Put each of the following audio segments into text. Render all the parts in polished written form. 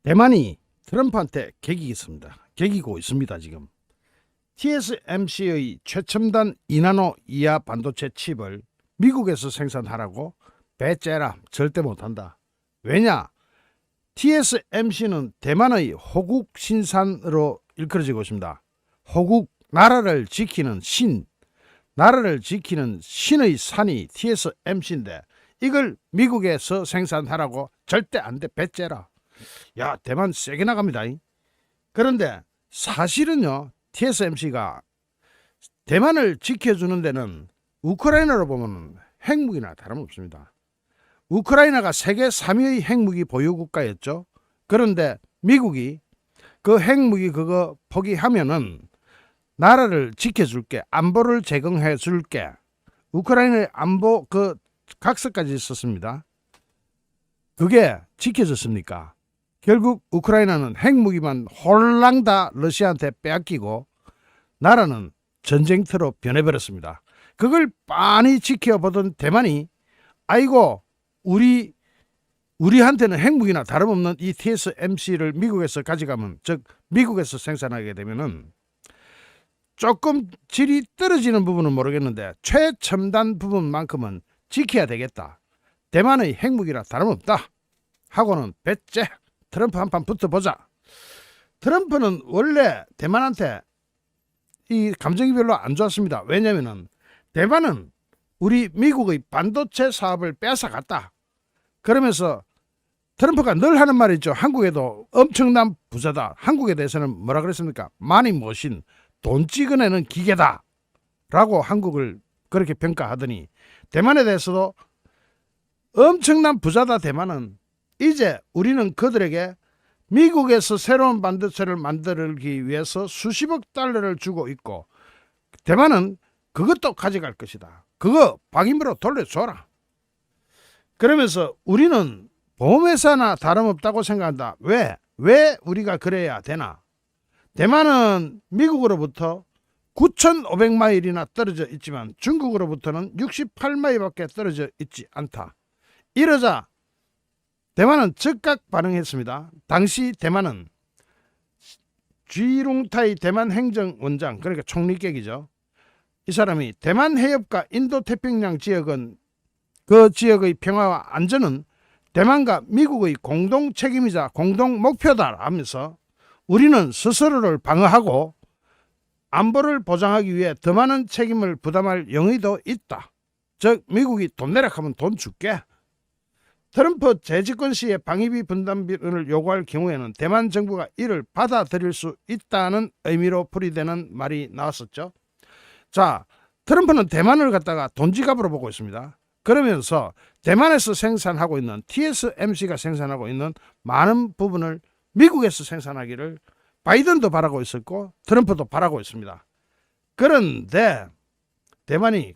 대만이 트럼프한테 개기고 있습니다. 지금 TSMC의 최첨단 2나노 이하 반도체 칩을 미국에서 생산하라고 배째라. 절대 못한다. 왜냐? TSMC는 대만의 호국 신산으로 일컬어지고 있습니다. 호국, 나라를 지키는 신의 산이 TSMC인데 이걸 미국에서 생산하라고 절대 안 돼. 배째라. 야, 대만 세게 나갑니다. 그런데 사실은요, TSMC가 대만을 지켜주는 데는 우크라이나로 보면 핵무기나 다름없습니다. 우크라이나가 세계 3위의 핵무기 보유국가였죠. 그런데 미국이 그 핵무기 그거 포기하면은 나라를 지켜줄게, 안보를 제공해줄게. 우크라이나의 안보 그 각서까지 있었습니다. 그게 지켜졌습니까? 결국 우크라이나는 핵무기만 홀랑 다 러시아한테 빼앗기고 나라는 전쟁터로 변해버렸습니다. 그걸 빤히 지켜보던 대만이 아이고 우리한테는 핵무기나 다름없는 이 TSMC를 미국에서 가져가면, 즉 미국에서 생산하게 되면은 조금 질이 떨어지는 부분은 모르겠는데 최첨단 부분만큼은 지켜야 되겠다. 대만의 핵무기나 다름없다 하고는 배째 트럼프 한판 붙어보자. 트럼프는 원래 대만한테 이 감정이 별로 안 좋았습니다. 왜냐하면 대만은 우리 미국의 반도체 사업을 뺏어갔다. 그러면서 트럼프가 늘 하는 말이 있죠. 한국에도 엄청난 부자다. 한국에 대해서는 뭐라 그랬습니까? 많이 모신 돈 찍어내는 기계다 라고 한국을 그렇게 평가하더니 대만에 대해서도 엄청난 부자다. 대만은 이제 우리는 그들에게 미국에서 새로운 반도체를 만들기 위해서 수십억 달러를 주고 있고 대만은 그것도 가져갈 것이다. 그거 박인부로 돌려줘라. 그러면서 우리는 보험회사나 다름없다고 생각한다. 왜 우리가 그래야 되나? 대만은 미국으로부터 9,500마일이나 떨어져 있지만 중국으로부터는 68마일밖에 떨어져 있지 않다. 이러자 대만은 즉각 반응했습니다. 당시 대만은 쥐룽타이 대만 행정원장, 그러니까 총리격이죠. 이 사람이 대만 해협과 인도태평양 지역은 그 지역의 평화와 안전은 대만과 미국의 공동 책임이자 공동 목표다 하면서 우리는 스스로를 방어하고 안보를 보장하기 위해 더 많은 책임을 부담할 용의도 있다. 즉 미국이 돈 내라 하면 돈 줄게. 트럼프 재집권 시에 방위비 분담비를 요구할 경우에는 대만 정부가 이를 받아들일 수 있다는 의미로 풀이되는 말이 나왔었죠. 자, 트럼프는 대만을 갖다가 돈지갑으로 보고 있습니다. 그러면서 대만에서 생산하고 있는 TSMC가 생산하고 있는 많은 부분을 미국에서 생산하기를 바이든도 바라고 있었고 트럼프도 바라고 있습니다. 그런데 대만이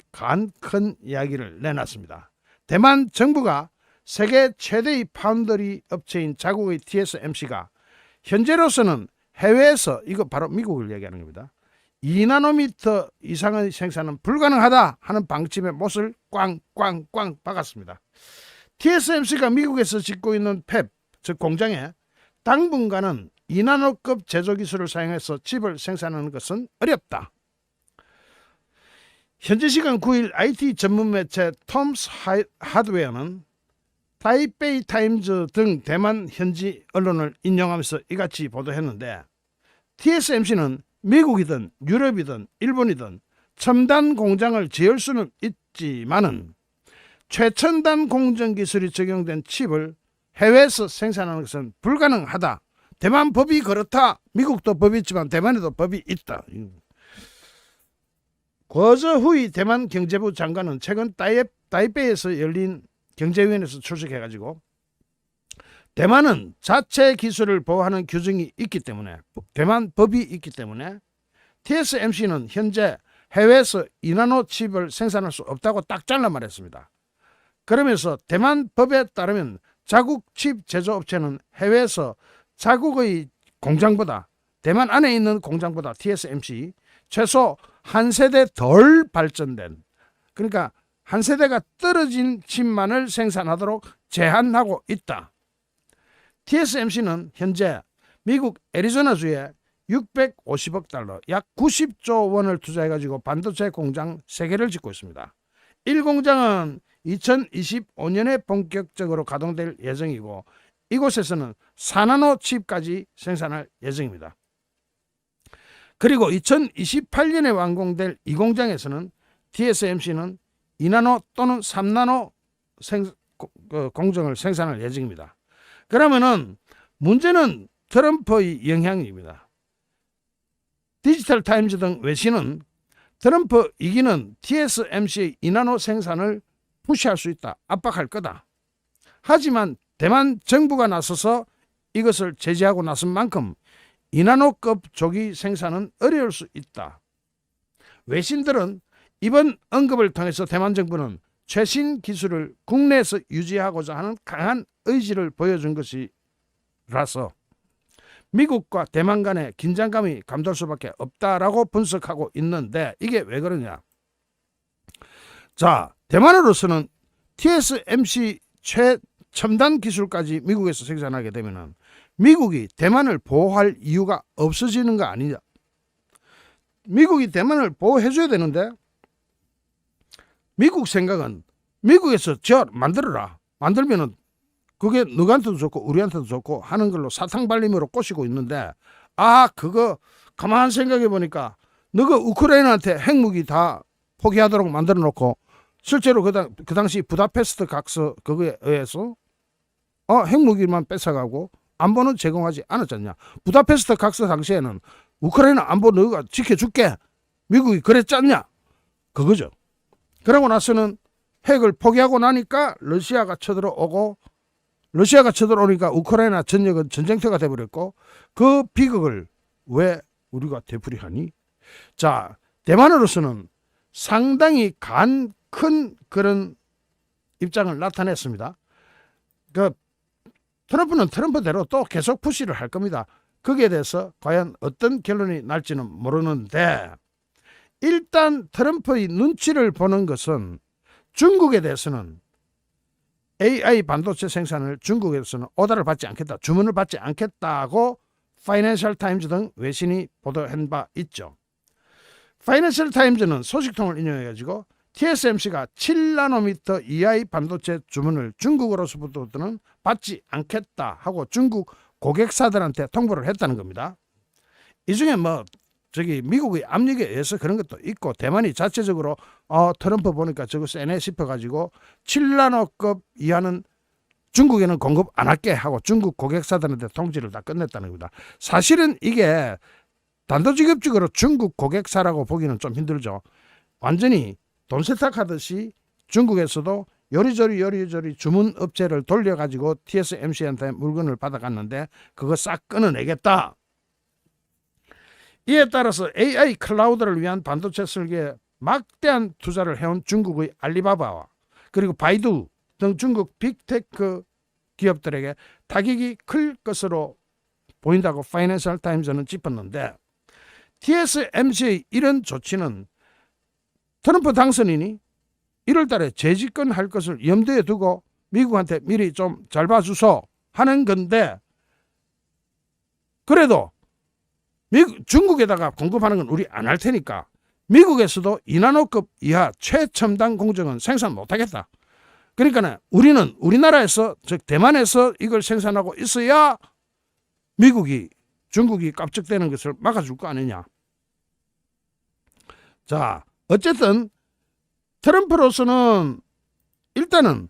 큰 이야기를 내놨습니다. 대만 정부가 세계 최대의 파운드리 업체인 자국의 TSMC가 현재로서는 해외에서, 이거 바로 미국을 얘기하는 겁니다, 2나노미터 이상의 생산은 불가능하다 하는 방침의 못을 꽝꽝꽝 박았습니다. TSMC가 미국에서 짓고 있는 팹, 즉 공장에 당분간은 2나노급 제조 기술을 사용해서 칩을 생산하는 것은 어렵다. 현지 시간 9일 IT 전문 매체 톰스 하드웨어는 타이베이 타임즈 등 대만 현지 언론을 인용하면서 이같이 보도했는데, TSMC는 미국이든 유럽이든 일본이든 첨단 공장을 지을 수는 있지만은 최첨단 공정 기술이 적용된 칩을 해외에서 생산하는 것은 불가능하다. 대만 법이 그렇다. 미국도 법이 있지만 대만에도 법이 있다. 거저후이 대만 경제부 장관은 최근 타이베이에서 열린 경제위원회에서 출석해가지고 대만은 자체 기술을 보호하는 규정이 있기 때문에, 대만 법이 있기 때문에 TSMC는 현재 해외에서 2나노 칩을 생산할 수 없다고 딱 잘라 말했습니다. 그러면서 대만 법에 따르면 자국 칩 제조업체는 해외에서 자국의 공장보다, 대만 안에 있는 공장보다 TSMC 최소 한 세대 덜 발전된, 그러니까 한 세대가 떨어진 칩만을 생산하도록 제한하고 있다. TSMC는 현재 미국 애리조나주에 650억 달러, 약 90조 원을 투자해가지고 반도체 공장 3개를 짓고 있습니다. 1공장은 2025년에 본격적으로 가동될 예정이고 이곳에서는 4나노 칩까지 생산할 예정입니다. 그리고 2028년에 완공될 이 공장에서는 TSMC는 2나노 또는 3나노 공정을 생산할 예정입니다. 그러면은 문제는 트럼프의 영향입니다. 디지털 타임즈 등 외신은 트럼프 2기는 TSMC의 2나노 생산을 푸시할 수 있다, 압박할 거다. 하지만 대만 정부가 나서서 이것을 제재하고 나선 만큼 2나노급 조기 생산은 어려울 수 있다. 외신들은 이번 언급을 통해서 대만 정부는 최신 기술을 국내에서 유지하고자 하는 강한 의지를 보여준 것이라서 미국과 대만 간의 긴장감이 감돌 수밖에 없다라고 분석하고 있는데 이게 왜 그러냐. 자, 대만으로서는 TSMC 최첨단 기술까지 미국에서 생산하게 되면 미국이 대만을 보호할 이유가 없어지는 거 아니냐. 미국이 대만을 보호해줘야 되는데 미국 생각은 미국에서 저 만들어라. 만들면은 그게 누구한테도 좋고 우리한테도 좋고 하는 걸로 사탕발림으로 꼬시고 있는데 그거 가만 생각해 보니까 너가 우크라이나한테 핵무기 다 포기하도록 만들어 놓고 실제로 그 당시 부다페스트 각서 그거에 의해서 핵무기만 뺏어가고 안보는 제공하지 않았잖냐. 부다페스트 각서 당시에는 우크라이나 안보 너가 지켜줄게 미국이 그랬잖냐 그거죠. 그러고 나서는 핵을 포기하고 나니까 러시아가 쳐들어오니까 우크라이나 전역은 전쟁터가 돼버렸고 그 비극을 왜 우리가 되풀이하니? 자, 대만으로서는 상당히 큰 그런 입장을 나타냈습니다. 트럼프는 트럼프대로 또 계속 푸시를 할 겁니다. 거기에 대해서 과연 어떤 결론이 날지는 모르는데 일단 트럼프의 눈치를 보는 것은 중국에 대해서는 AI 반도체 생산을 중국에서는 오더를 받지 않겠다, 주문을 받지 않겠다고 파이낸셜 타임즈 등 외신이 보도한 바 있죠. 파이낸셜 타임즈는 소식통을 인용해가지고 TSMC가 7나노미터 이하의 반도체 주문을 중국으로서부터는 받지 않겠다 하고 중국 고객사들한테 통보를 했다는 겁니다. 이 중에 미국의 압력에 의해서 그런 것도 있고 대만이 자체적으로 트럼프 보니까 저거 세네 싶어가지고 7나노급 이하는 중국에는 공급 안 할게 하고 중국 고객사들한테 통지를 다 끝냈다는 겁니다. 사실은 이게 단도직입적으로 중국 고객사라고 보기는 좀 힘들죠. 완전히 돈 세탁하듯이 중국에서도 요리조리 주문 업체를 돌려가지고 TSMC한테 물건을 받아갔는데 그거 싹 끊어내겠다. 이에 따라서 AI 클라우드를 위한 반도체 설계에 막대한 투자를 해온 중국의 알리바바와 그리고 바이두 등 중국 빅테크 기업들에게 타격이 클 것으로 보인다고 파이낸셜 타임즈는 짚었는데 TSMC의 이런 조치는 트럼프 당선인이 1월 달에 재집권할 것을 염두에 두고 미국한테 미리 좀 잘 봐주소 하는 건데 그래도 중국에다가 공급하는 건 우리 안 할 테니까 미국에서도 2나노급 이하 최첨단 공정은 생산 못하겠다. 그러니까 우리나라에서 즉 대만에서 이걸 생산하고 있어야 중국이 깝죽대는 것을 막아줄 거 아니냐. 자, 어쨌든 트럼프로서는 일단은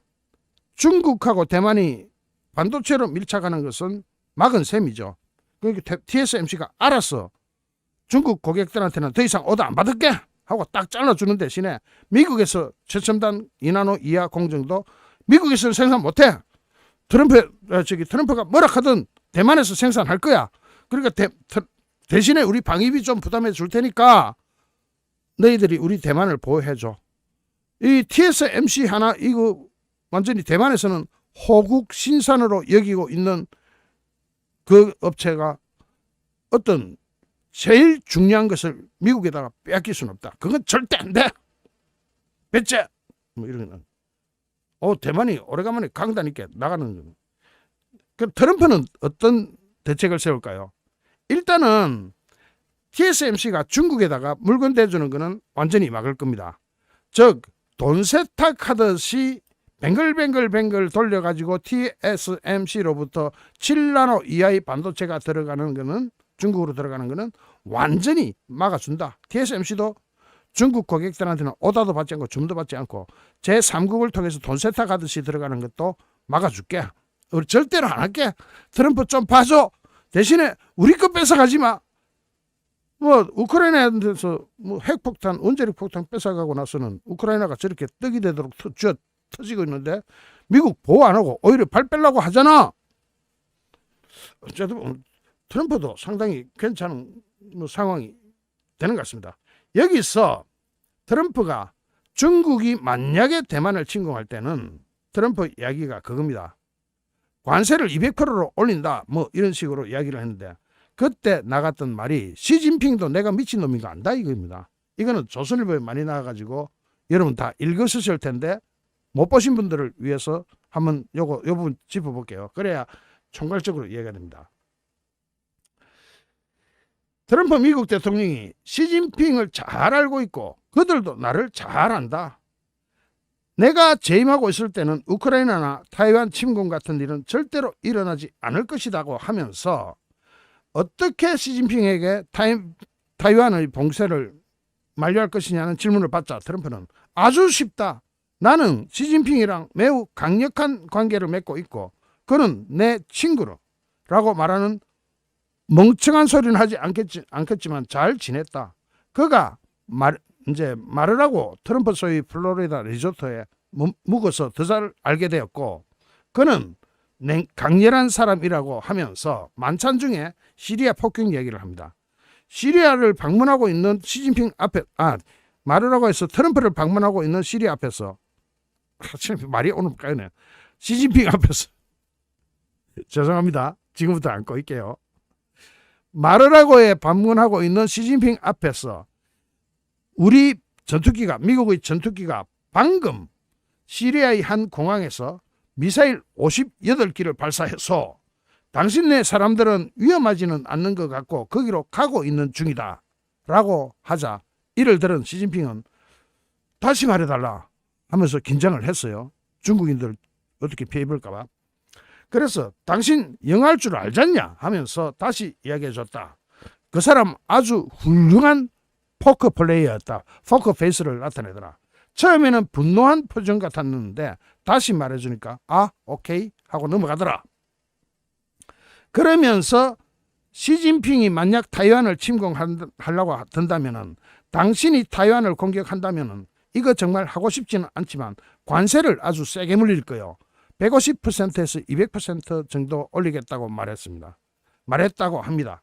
중국하고 대만이 반도체로 밀착하는 것은 막은 셈이죠. 그러니까 TSMC가 알았어. 중국 고객들한테는 더 이상 오더 안 받을게 하고 딱 잘라주는 대신에 미국에서 최첨단 2나노 이하 공정도 미국에서 생산 못해. 트럼프가 뭐라 하든 대만에서 생산할 거야. 그러니까 대신에 우리 방위비 좀 부담해 줄 테니까 너희들이 우리 대만을 보호해줘. 이 TSMC 하나 이거 완전히 대만에서는 호국 신산으로 여기고 있는 그 업체가 어떤 제일 중요한 것을 미국에다가 빼앗길 수는 없다. 그건 절대 안 돼. 배째 이런 거는. 대만이 오래간만에 강단 있게 나가는 거는. 그 트럼프는 어떤 대책을 세울까요? 일단은 TSMC가 중국에다가 물건 대주는 거는 완전히 막을 겁니다. 즉 돈 세탁하듯이 뱅글뱅글 돌려가지고 TSMC로부터 7나노 이하의 반도체가 들어가는 거는, 중국으로 들어가는 거는 완전히 막아준다. TSMC도 중국 고객들한테는 오다도 받지 않고 줌도 받지 않고 제3국을 통해서 돈 세탁하듯이 들어가는 것도 막아줄게. 우리 절대로 안 할게. 트럼프 좀 봐줘. 대신에 우리 거 뺏어가지 마. 뭐 우크라이나에서 뭐 핵폭탄, 원자력 폭탄 뺏어가고 나서는 우크라이나가 저렇게 떡이 되도록 터지고 있는데 미국 보호 안 하고 오히려 발 빼려고 하잖아. 어쨌든 트럼프도 상당히 괜찮은 뭐 상황이 되는 것 같습니다. 여기서 트럼프가 중국이 만약에 대만을 침공할 때는 트럼프 이야기가 그겁니다. 관세를 200%로 올린다. 뭐 이런 식으로 이야기를 했는데 그때 나갔던 말이 시진핑도 내가 미친놈인가 안다 이겁니다. 이거는 조선일보에 많이 나와가지고 여러분 다 읽으셨을 텐데 못 보신 분들을 위해서 한번 요 부분 짚어볼게요. 그래야 총괄적으로 이해가 됩니다. 트럼프 미국 대통령이 시진핑을 잘 알고 있고 그들도 나를 잘 안다. 내가 재임하고 있을 때는 우크라이나나 타이완 침공 같은 일은 절대로 일어나지 않을 것이라고 하면서 어떻게 시진핑에게 타이완의 봉쇄를 만료할 것이냐는 질문을 받자 트럼프는 아주 쉽다. 나는 시진핑이랑 매우 강력한 관계를 맺고 있고 그는 내 친구라고 말하는 멍청한 소리는 하지 않겠지만 잘 지냈다. 그가 말을 하고 트럼프 소위 플로리다 리조트에 묵어서 더 잘 알게 되었고 그는 강렬한 사람이라고 하면서 만찬 중에 시리아 폭격 얘기를 합니다. 시리아를 방문하고 있는 시진핑 앞에 말을 하고 해서 트럼프를 방문하고 있는 시리아 앞에서 말이 오늘 까이네. 시진핑 앞에서 죄송합니다. 지금부터 안 꺼일게요. 말을 하고에 방문하고 있는 시진핑 앞에서 우리 전투기가 미국의 전투기가 방금 시리아의 한 공항에서 미사일 58기를 발사해서 당신네 사람들은 위험하지는 않는 것 같고 거기로 가고 있는 중이다 라고 하자 이를 들은 시진핑은 다시 말해달라 하면서 긴장을 했어요. 중국인들 어떻게 피해 볼까 봐. 그래서 당신 영어할 줄 알잖냐 하면서 다시 이야기해줬다. 그 사람 아주 훌륭한 포커 플레이어였다. 포커 페이스를 나타내더라. 처음에는 분노한 표정 같았는데 다시 말해주니까 오케이 하고 넘어가더라. 그러면서 시진핑이 만약 타이완을 침공하려고 든다면은 당신이 타이완을 공격한다면은 이거 정말 하고 싶지는 않지만 관세를 아주 세게 물릴 거예요. 150%에서 200% 정도 올리겠다고 말했다고 합니다.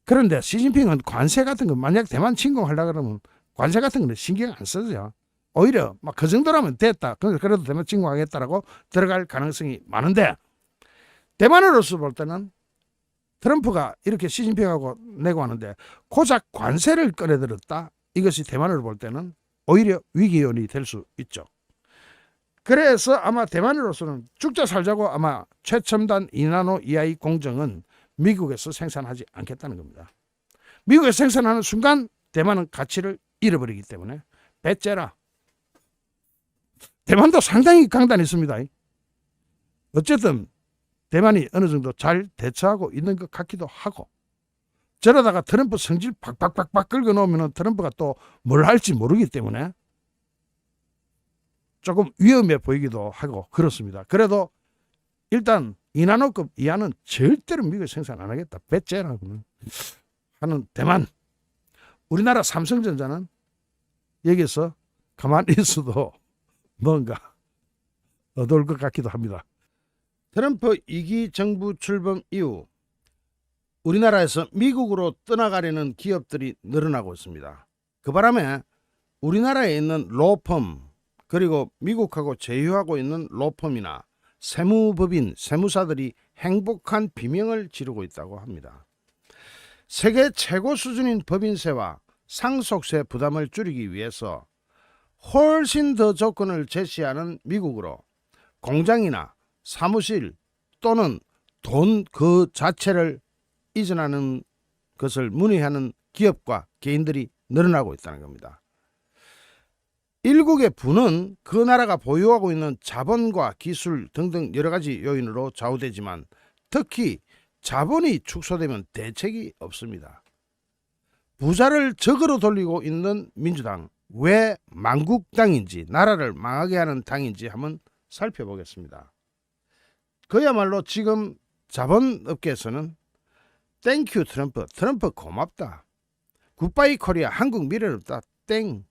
그런데 시진핑은 관세 같은 거 만약 대만 침공하려고 그러면 관세 같은 거는 신경 안 써요. 오히려 막 그 정도라면 됐다. 그래도 대만 침공하겠다라고 들어갈 가능성이 많은데 대만으로서 볼 때는 트럼프가 이렇게 시진핑하고 내고 하는데 고작 관세를 꺼내들었다. 이것이 대만으로 볼 때는 오히려 위기요인이 될 수 있죠. 그래서 아마 대만으로서는 죽자 살자고 아마 최첨단 2나노 이하의 공정은 미국에서 생산하지 않겠다는 겁니다. 미국에서 생산하는 순간 대만은 가치를 잃어버리기 때문에 배째라. 대만도 상당히 강단이 있습니다. 어쨌든 대만이 어느 정도 잘 대처하고 있는 것 같기도 하고 저러다가 트럼프 성질 박박박박 긁어놓으면 트럼프가 또 뭘 할지 모르기 때문에 조금 위험해 보이기도 하고 그렇습니다. 그래도 일단 2나노급 이하는 절대로 미국에 생산 안 하겠다. 배째라고는 하는 대만. 우리나라 삼성전자는 여기서 가만히 있어도 뭔가 얻을 것 같기도 합니다. 트럼프 2기 정부 출범 이후 우리나라에서 미국으로 떠나가려는 기업들이 늘어나고 있습니다. 그 바람에 우리나라에 있는 로펌 그리고 미국하고 제휴하고 있는 로펌이나 세무법인, 세무사들이 행복한 비명을 지르고 있다고 합니다. 세계 최고 수준인 법인세와 상속세 부담을 줄이기 위해서 훨씬 더 조건을 제시하는 미국으로 공장이나 사무실 또는 돈 그 자체를 이전하는 것을 문의하는 기업과 개인들이 늘어나고 있다는 겁니다. 일국의 부는 그 나라가 보유하고 있는 자본과 기술 등등 여러 가지 요인으로 좌우되지만 특히 자본이 축소되면 대책이 없습니다. 부자를 적으로 돌리고 있는 민주당, 왜 망국당인지, 나라를 망하게 하는 당인지 한번 살펴보겠습니다. 그야말로 지금 자본업계에서는 땡큐 트럼프, 트럼프 고맙다, 굿바이 코리아, 한국 미래는 없다, 땡,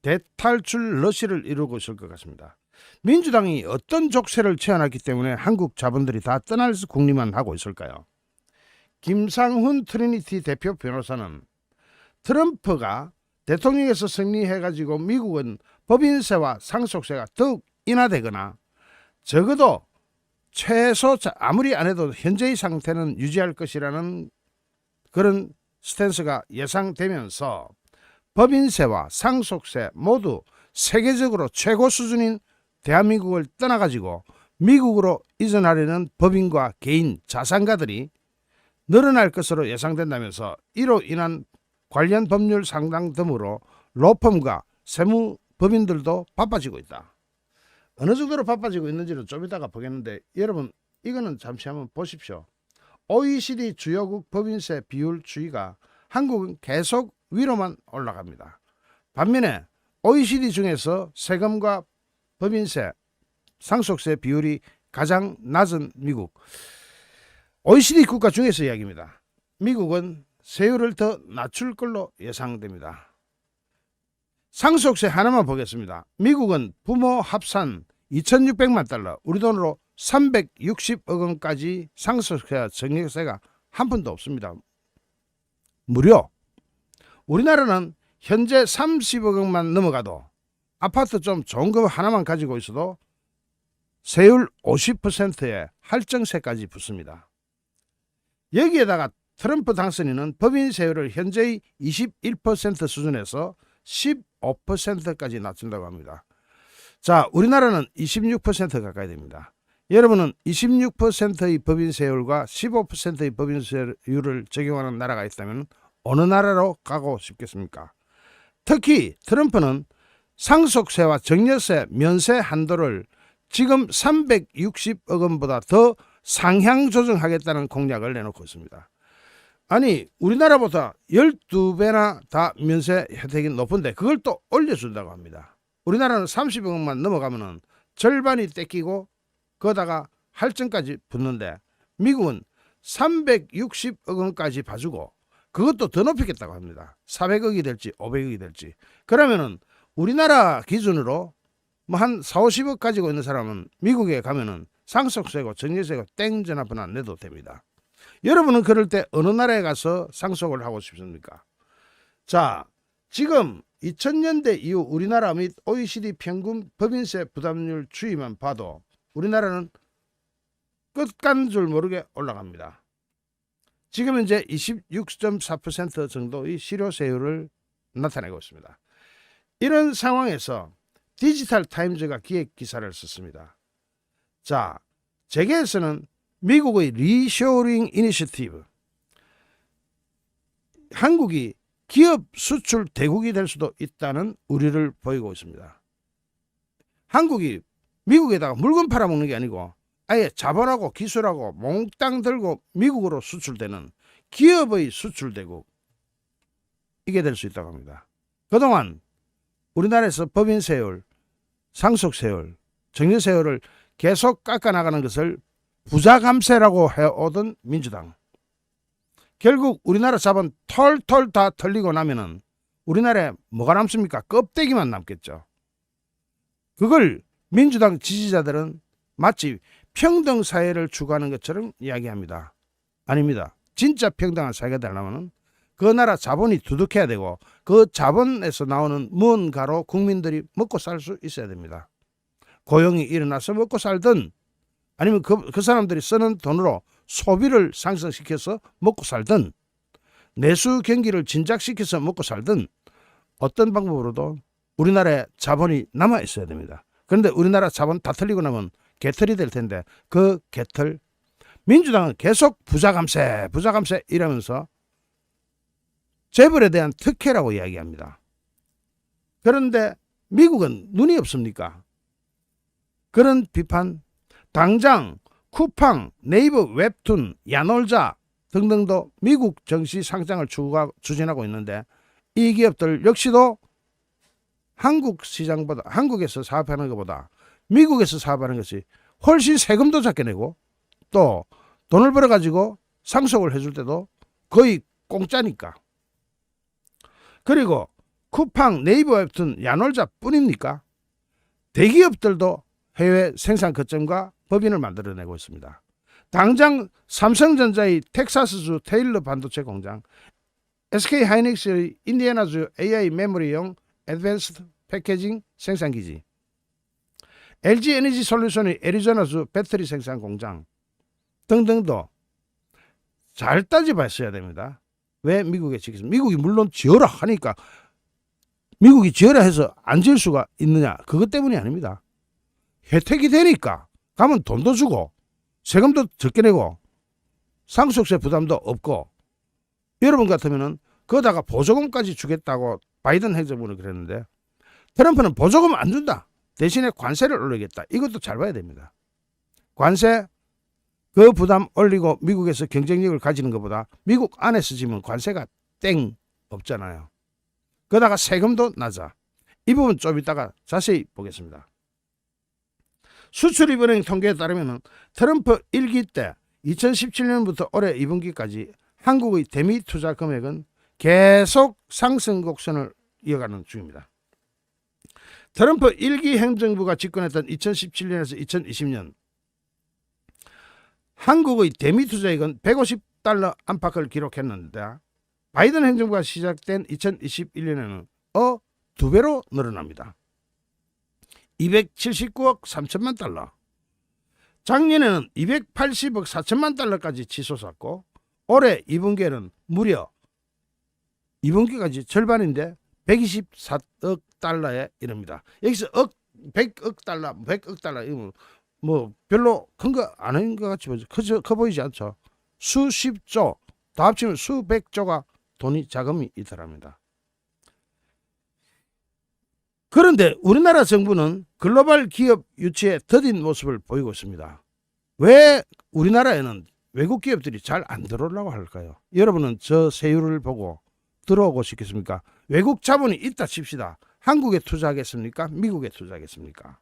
대탈출 러시를 이루고 있을 것 같습니다. 민주당이 어떤 족쇄를 채워놨기 때문에 한국 자본들이 다 떠날 궁리만 하고 있을까요? 김상훈 트리니티 대표 변호사는 트럼프가 대통령에서 승리해가지고 미국은 법인세와 상속세가 더욱 인하되거나 적어도 최소 아무리 안 해도 현재의 상태는 유지할 것이라는 그런 스탠스가 예상되면서 법인세와 상속세 모두 세계적으로 최고 수준인 대한민국을 떠나가지고 미국으로 이전하려는 법인과 개인 자산가들이 늘어날 것으로 예상된다면서 이로 인한 관련 법률 상당 등으로 로펌과 세무법인들도 바빠지고 있다. 어느 정도로 바빠지고 있는지는 좀 이따가 보겠는데 여러분 이거는 잠시 한번 보십시오. OECD 주요국 법인세 비율 추이가 한국은 계속 위로만 올라갑니다. 반면에 OECD 중에서 세금과 법인세, 상속세 비율이 가장 낮은 미국, OECD 국가 중에서 이야기입니다. 미국은 세율을 더 낮출 걸로 예상됩니다. 상속세 하나만 보겠습니다. 미국은 부모 합산 2,600만 달러, 우리 돈으로 360억 원까지 상속세와 증여세가 한 푼도 없습니다. 무료. 우리나라는 현재 30억 원만 넘어가도 아파트 좀 좋은 거 하나만 가지고 있어도 세율 50%에 할증세까지 붙습니다. 여기에다가 트럼프 당선인은 법인 세율을 현재의 21% 수준에서 15%까지 낮춘다고 합니다. 자, 우리나라는 26% 가까이 됩니다. 여러분은 26%의 법인 세율과 15%의 법인 세율을 적용하는 나라가 있다면 어느 나라로 가고 싶겠습니까? 특히 트럼프는 상속세와 증여세 면세 한도를 지금 360억 원보다 더 상향 조정하겠다는 공약을 내놓고 있습니다. 아니, 우리나라보다 12배나 다 면세 혜택이 높은데 그걸 또 올려준다고 합니다. 우리나라는 30억 원만 넘어가면은 절반이 떼끼고 거다가 할증까지 붙는데 미국은 360억 원까지 봐주고 그것도 더 높이겠다고 합니다. 400억이 될지 500억이 될지. 그러면은 우리나라 기준으로 뭐 한 4, 50억 가지고 있는 사람은 미국에 가면은 상속세고 증여세고 땡 전화번 안 내도 됩니다. 여러분은 그럴 때 어느 나라에 가서 상속을 하고 싶습니까? 자, 지금 2000년대 이후 우리나라 및 OECD 평균 법인세 부담률 추이만 봐도 우리나라는 끝간 줄 모르게 올라갑니다. 지금 현재 26.4% 정도의 실효세율을 나타내고 있습니다. 이런 상황에서 디지털 타임즈가 기획 기사를 썼습니다. 자, 재계에서는 미국의 리쇼링 이니셔티브, 한국이 기업 수출 대국이 될 수도 있다는 우려를 보이고 있습니다. 한국이 미국에다가 물건 팔아먹는 게 아니고 아예 자본하고 기술하고 몽땅 들고 미국으로 수출되는 기업의 수출 대국, 이게 될 수 있다고 합니다. 그동안 우리나라에서 법인세율, 상속세율, 증여세율을 계속 깎아나가는 것을 부자감세라고 해오던 민주당, 결국 우리나라 자본 털털 다 털리고 나면은 우리나라에 뭐가 남습니까? 껍데기만 남겠죠. 그걸 민주당 지지자들은 마치 평등 사회를 추구하는 것처럼 이야기합니다. 아닙니다. 진짜 평등한 사회가 되려면 그 나라 자본이 두둑해야 되고 그 자본에서 나오는 무언가로 국민들이 먹고 살 수 있어야 됩니다. 고용이 일어나서 먹고 살든 아니면 그 사람들이 쓰는 돈으로 소비를 상승시켜서 먹고 살든 내수 경기를 진작시켜서 먹고 살든 어떤 방법으로도 우리나라에 자본이 남아 있어야 됩니다. 그런데 우리나라 자본 다 털리고 나면 개털이 될 텐데 그 개털 민주당은 계속 부자 감세 이러면서 재벌에 대한 특혜라고 이야기합니다. 그런데 미국은 눈이 없습니까? 그런 비판, 당장 쿠팡, 네이버 웹툰, 야놀자 등등도 미국 증시 상장을 추진하고 있는데 이 기업들 역시도 한국 시장보다, 한국에서 사업하는 것보다 미국에서 사업하는 것이 훨씬 세금도 작게 내고 또 돈을 벌어가지고 상속을 해줄 때도 거의 공짜니까. 그리고 쿠팡, 네이버 웹툰, 야놀자 뿐입니까? 대기업들도 해외 생산 거점과 법인을 만들어내고 있습니다. 당장 삼성전자의 텍사스주 테일러 반도체 공장, SK 하이닉스의 인디애나주 AI 메모리용 애드밴스드 패키징 생산기지, LG 에너지 솔루션의 애리조나주 배터리 생산 공장 등등도 잘 따져봤어야 됩니다. 왜 미국에 지겠습니까? 미국이 물론 지어라 하니까 미국이 지어라 해서 안 지을 수가 있느냐? 그것 때문이 아닙니다. 혜택이 되니까 가면 돈도 주고 세금도 적게 내고 상속세 부담도 없고, 여러분 같으면은 거기다가 보조금까지 주겠다고 바이든 행정부는 그랬는데 트럼프는 보조금 안 준다. 대신에 관세를 올리겠다. 이것도 잘 봐야 됩니다. 관세 그 부담 올리고 미국에서 경쟁력을 가지는 것보다 미국 안에서 지면 관세가 땡 없잖아요. 거기다가 세금도 낮아. 이 부분 좀 이따가 자세히 보겠습니다. 수출입은행 통계에 따르면 트럼프 1기 때 2017년부터 올해 2분기까지 한국의 대미 투자 금액은 계속 상승 곡선을 이어가는 중입니다. 트럼프 1기 행정부가 집권했던 2017년에서 2020년 한국의 대미 투자액은 150달러 안팎을 기록했는데 바이든 행정부가 시작된 2021년에는 2배로 늘어납니다. 279억 3천만 달러. 작년에는 280억 4천만 달러까지 치솟았고 올해 2분기에는 무려 2분기까지 절반인데 124억 달러에 이릅니다. 여기서 100억 달러 이거 뭐 별로 큰 거 아닌 것 같이 커 보이지 않죠. 수십조 다 합치면 수백조가 자금이 있더랍니다. 그런데 우리나라 정부는 글로벌 기업 유치에 더딘 모습을 보이고 있습니다. 왜 우리나라에는 외국 기업들이 잘 안 들어오려고 할까요? 여러분은 저 세율을 보고 들어오고 싶겠습니까? 외국 자본이 있다 칩시다. 한국에 투자하겠습니까? 미국에 투자하겠습니까?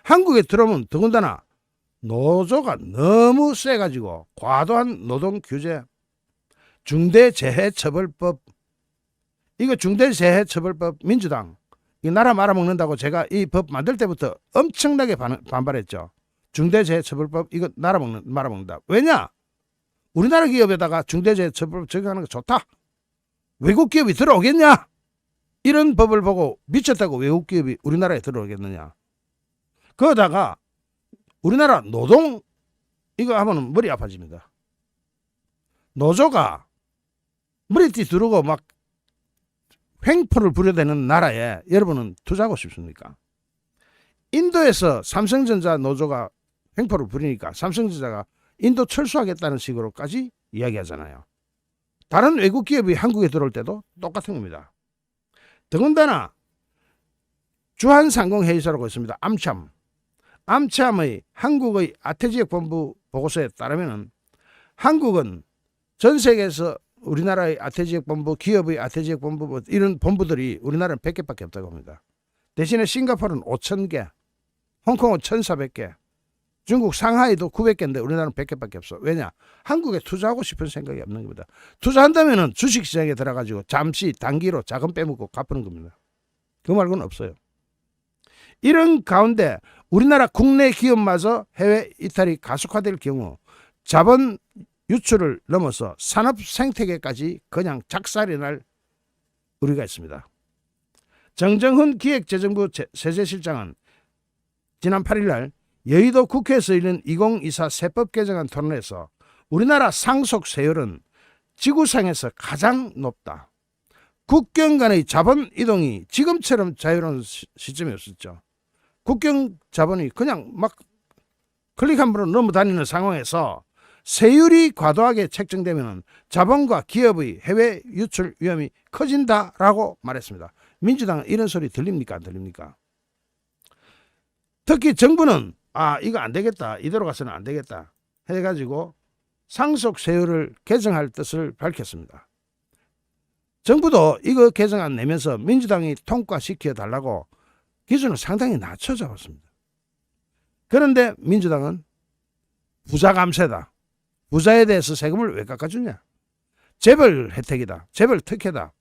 한국에 들어오면 더군다나 노조가 너무 세가지고 과도한 노동 규제, 중대재해처벌법, 이거 중대재해처벌법 민주당 이 나라 말아먹는다고 제가 이 법 만들 때부터 엄청나게 반발했죠. 중대재해처벌법 이거 말아먹는다. 왜냐? 우리나라 기업에다가 중대재해처벌법 적용하는 거 좋다. 외국 기업이 들어오겠냐? 이런 법을 보고 미쳤다고 외국 기업이 우리나라에 들어오겠느냐? 그러다가 우리나라 노동 이거 하면 머리 아파집니다. 노조가 머리띠 두르고 막 횡포를 부려대는 나라에 여러분은 투자하고 싶습니까? 인도에서 삼성전자 노조가 횡포를 부리니까 삼성전자가 인도 철수하겠다는 식으로까지 이야기하잖아요. 다른 외국 기업이 한국에 들어올 때도 똑같은 겁니다. 더군다나 주한상공회의소라고 있습니다. 암참의 한국의 아태지역본부 보고서에 따르면 한국은 전 세계에서 우리나라의 아태지역본부, 기업의 아태지역본부 이런 본부들이 우리나라는 100개밖에 없다고 합니다. 대신에 싱가포르는 5,000개, 홍콩은 1,400개, 중국 상하이도 900개인데 우리나라는 100개밖에 없어. 왜냐? 한국에 투자하고 싶은 생각이 없는 겁니다. 투자한다면 주식시장에 들어가지고 잠시 단기로 자금 빼먹고 갚는 겁니다. 그 말고는 없어요. 이런 가운데 우리나라 국내 기업마저 해외 이탈이 가속화될 경우 자본 유출을 넘어서 산업 생태계까지 그냥 작살이 날 우려가 있습니다. 정정훈 기획재정부 세제실장은 지난 8일 날 여의도 국회에서 열린 2024 세법 개정안 토론에서 우리나라 상속 세율은 지구상에서 가장 높다. 국경 간의 자본 이동이 지금처럼 자유로운 시점이 없었죠. 국경 자본이 그냥 막 클릭 한 번으로 넘어다니는 상황에서 세율이 과도하게 책정되면 자본과 기업의 해외 유출 위험이 커진다라고 말했습니다. 민주당은 이런 소리 들립니까? 안 들립니까? 특히 정부는 이거 안 되겠다. 이대로 가서는 안 되겠다. 해가지고 상속 세율을 개정할 뜻을 밝혔습니다. 정부도 이거 개정안 내면서 민주당이 통과시켜 달라고 기준을 상당히 낮춰 잡았습니다. 그런데 민주당은 부자 감세다. 부자에 대해서 세금을 왜 깎아주냐? 재벌 혜택이다. 재벌 특혜다.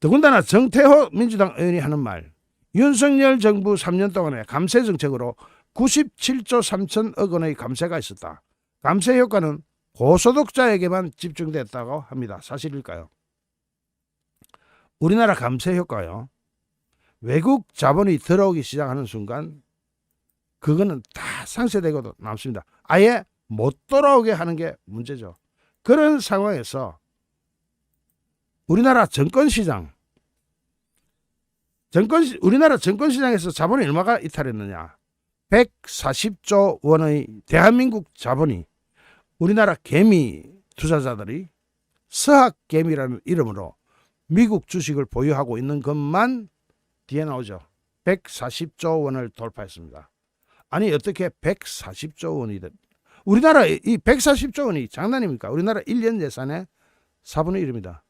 더군다나 정태호 민주당 의원이 하는 말, 윤석열 정부 3년 동안의 감세 정책으로 97조 3천억 원의 감세가 있었다. 감세 효과는 고소득자에게만 집중됐다고 합니다. 사실일까요? 우리나라 감세 효과요. 외국 자본이 들어오기 시작하는 순간 그거는 다 상쇄되고도 남습니다. 아예 못 돌아오게 하는 게 문제죠. 그런 상황에서 우리나라 정권시장에서 자본이 얼마가 이탈했느냐? 140조 원의 대한민국 자본이 우리나라 개미 투자자들이 서학개미라는 이름으로 미국 주식을 보유하고 있는 것만 뒤에 나오죠. 140조 원을 돌파했습니다. 아니 어떻게 140조 원이 우리나라 이 140조 원이 장난입니까? 우리나라 1년 예산의 4분의 1입니다.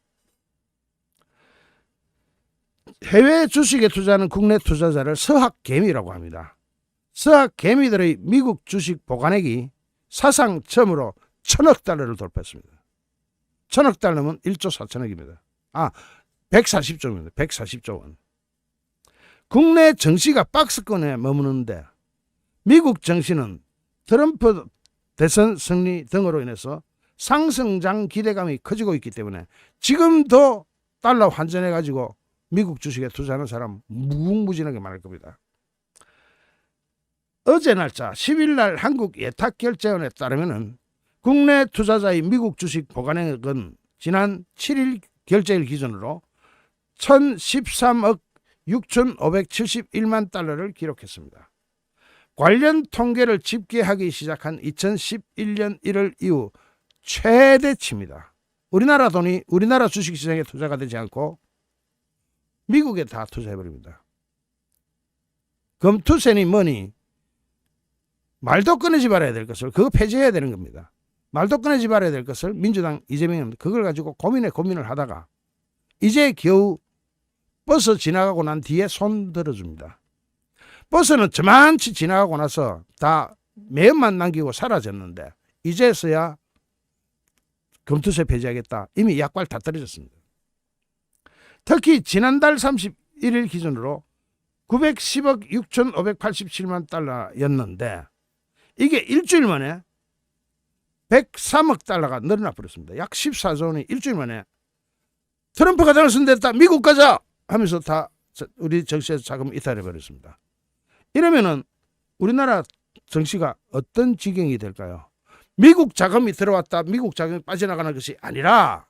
해외 주식에 투자하는 국내 투자자를 서학개미라고 합니다. 서학개미들의 미국 주식 보관액이 사상 처음으로 1,000억 달러를 돌파했습니다. 1,000억 달러면 1조 4천억입니다. 140조입니다. 140조 원. 국내 정시가 박스권에 머무는데 미국 정시는 트럼프 대선 승리 등으로 인해서 상승장 기대감이 커지고 있기 때문에 지금도 달러 환전해가지고 미국 주식에 투자하는 사람 무궁무진하게 많을 겁니다. 어제 날짜 10일 날 한국 예탁결제원에 따르면 국내 투자자의 미국 주식 보관액은 지난 7일 결제일 기준으로 1,013억 6,571만 달러를 기록했습니다. 관련 통계를 집계하기 시작한 2011년 1월 이후 최대치입니다. 우리나라 돈이 우리나라 주식시장에 투자가 되지 않고 미국에 다 투자해버립니다. 금투세니 뭐니 말도 꺼내지 말아야 될 것을 그거 폐지해야 되는 겁니다. 말도 꺼내지 말아야 될 것을 민주당 이재명은 그걸 가지고 고민을 하다가 이제 겨우 버스 지나가고 난 뒤에 손 들어줍니다. 버스는 저만치 지나가고 나서 다 매연만 남기고 사라졌는데 이제서야 금투세 폐지하겠다. 이미 약발 다 떨어졌습니다. 특히 지난달 31일 기준으로 910억 6,587만 달러였는데 이게 일주일 만에 103억 달러가 늘어나 버렸습니다. 약 14조 원이 일주일 만에 트럼프가 당선됐다. 미국 가자 하면서 다 우리 정시에서 자금 이탈해 버렸습니다. 이러면은 우리나라 정시가 어떤 지경이 될까요? 미국 자금이 들어왔다. 미국 자금이 빠져나가는 것이 아니라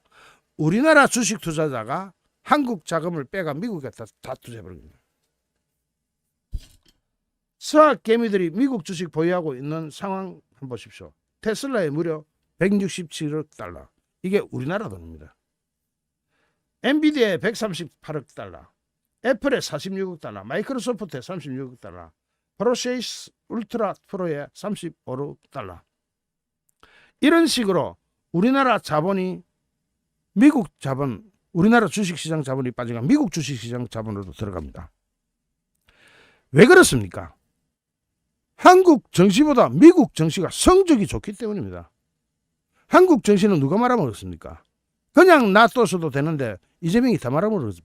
우리나라 주식 투자자가 한국 자금을 빼가 미국에 다 투자해버립니다. 서학개미들이 미국 주식 보유하고 있는 상황 한번 보십시오. 테슬라에 무려 167억 달러. 이게 우리나라 돈입니다. 엔비디아에 138억 달러. 애플에 46억 달러. 마이크로소프트에 36억 달러. 프로세이스 울트라 프로에 35억 달러. 이런 식으로 우리나라 자본이 미국 자본, 우리나라 주식시장 자본이 빠져가 미국 주식시장 자본으로 들어갑니다. 왜 그렇습니까? 한국 정시보다 미국 정시가 성적이 좋기 때문입니다. 한국 정시는 누가 말아먹었습니까? 그냥 놔둬서도 되는데 이재명이 다 말아먹었죠.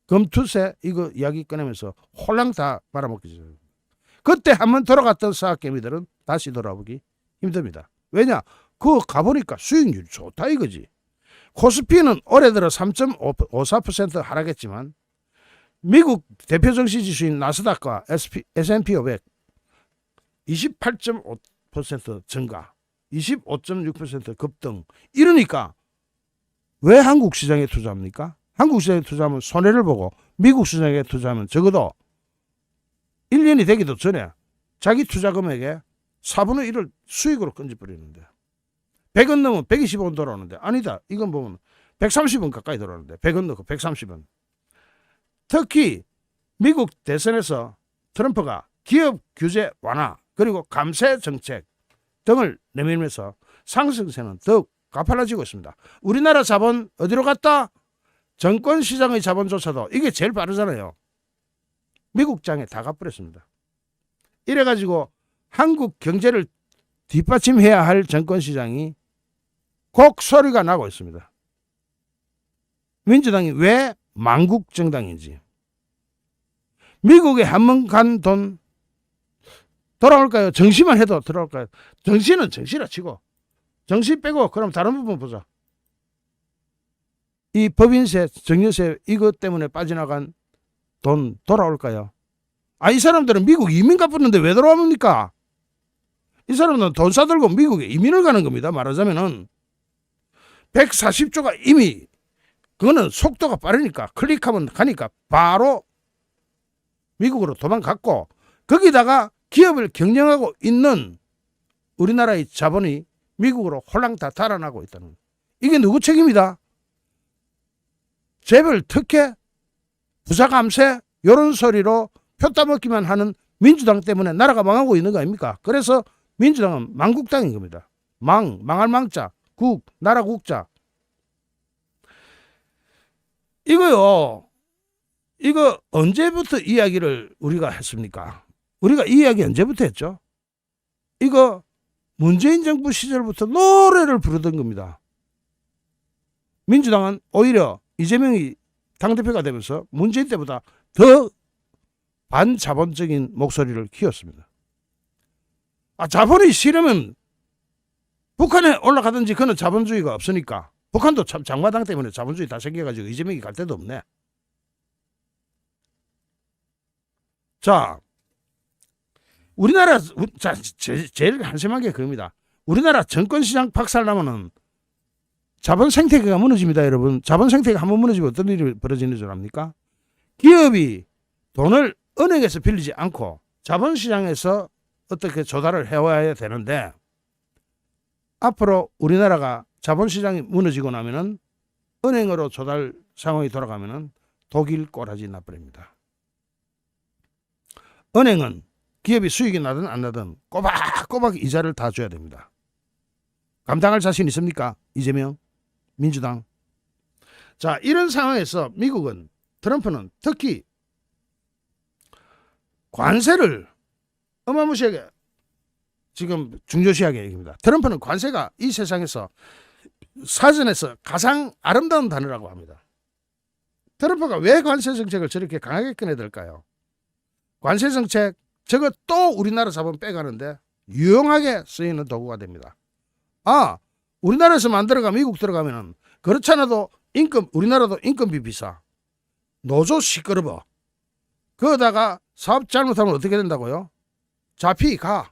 금투세 이거 이야기 꺼내면서 홀랑 다 말아먹기죠. 그때 한번 돌아갔던 사학개미들은 다시 돌아오기 힘듭니다. 왜냐? 그거 가보니까 수익률이 좋다 이거지. 코스피는 올해 들어 3.54% 하락했지만 미국 대표 정시 지수인 나스닥과 S&P 500 28.5% 증가, 25.6% 급등. 이러니까 왜 한국 시장에 투자합니까? 한국 시장에 투자하면 손해를 보고 미국 시장에 투자하면 적어도 1년이 되기도 전에 자기 투자 금액의 4분의 1을 수익으로 건져버리는데 100원 넣으면 120원 돌아오는데 아니다. 이건 보면 130원 가까이 돌아오는데 100원 넣고 130원. 특히 미국 대선에서 트럼프가 기업 규제 완화 그리고 감세 정책 등을 내밀면서 상승세는 더욱 가팔라지고 있습니다. 우리나라 자본 어디로 갔다? 정권시장의 자본조차도 이게 제일 빠르잖아요. 미국 장에 다 가버렸습니다. 이래가지고 한국 경제를 뒷받침해야 할 정권시장이 곡 소리가 나고 있습니다. 민주당이 왜 망국정당인지. 미국에 한 번 간 돈 돌아올까요? 정시만 해도 돌아올까요? 정시는 정시라 치고 정시 빼고 그럼 다른 부분 보자. 이 법인세, 증여세 이것 때문에 빠져나간 돈 돌아올까요? 아, 이 사람들은 미국 이민 가봤는데 왜 돌아옵니까? 이 사람들은 돈 싸들고 미국에 이민을 가는 겁니다. 말하자면은 140조가 이미 그거는 속도가 빠르니까 클릭하면 가니까 바로 미국으로 도망갔고 거기다가 기업을 경영하고 있는 우리나라의 자본이 미국으로 홀랑 다 달아나고 있다는 이게 누구 책임이다? 재벌 특혜, 부자 감세 이런 소리로 표 따먹기만 하는 민주당 때문에 나라가 망하고 있는 거 아닙니까? 그래서 민주당은 망국당인 겁니다. 망할 망자, 국, 나라 국자. 이거 언제부터 이야기를 우리가 했습니까? 우리가 이 이야기 언제부터 했죠? 이거 문재인 정부 시절부터 노래를 부르던 겁니다. 민주당은 오히려 이재명이 당대표가 되면서 문재인 때보다 더 반자본적인 목소리를 키웠습니다. 아, 자본이 싫으면 북한에 올라가든지 그는 자본주의가 없으니까 북한도 참 장마당 때문에 자본주의 다 생겨가지고 이재명이 갈 데도 없네. 자, 우리나라 제일 한심한 게 그겁니다. 우리나라 정권시장 박살나면은 자본 생태계가 무너집니다, 여러분. 자본 생태계가 한번 무너지면 어떤 일이 벌어지는 줄 압니까? 기업이 돈을 은행에서 빌리지 않고 자본시장에서 어떻게 조달을 해와야 되는데 앞으로 우리나라가 자본시장이 무너지고 나면은 은행으로 조달 상황이 돌아가면은 독일 꼬라지 나버립니다. 은행은 기업이 수익이 나든 안 나든 꼬박꼬박 이자를 다 줘야 됩니다. 감당할 자신 있습니까? 이재명, 민주당. 자, 이런 상황에서 미국은 트럼프는 특히 관세를 어마무시하게 지금 중요시하게 얘기합니다. 트럼프는 관세가 이 세상에서 사전에서 가장 아름다운 단어라고 합니다. 트럼프가 왜 관세 정책을 저렇게 강하게 꺼내들까요? 관세 정책 저거 또 우리나라 자본 빼가는데 유용하게 쓰이는 도구가 됩니다. 아, 우리나라에서 만들어가 미국 들어가면은 그렇잖아도 우리나라도 인건비 비싸. 노조 시끄러워. 그러다가 사업 잘못하면 어떻게 된다고요? 잡히가.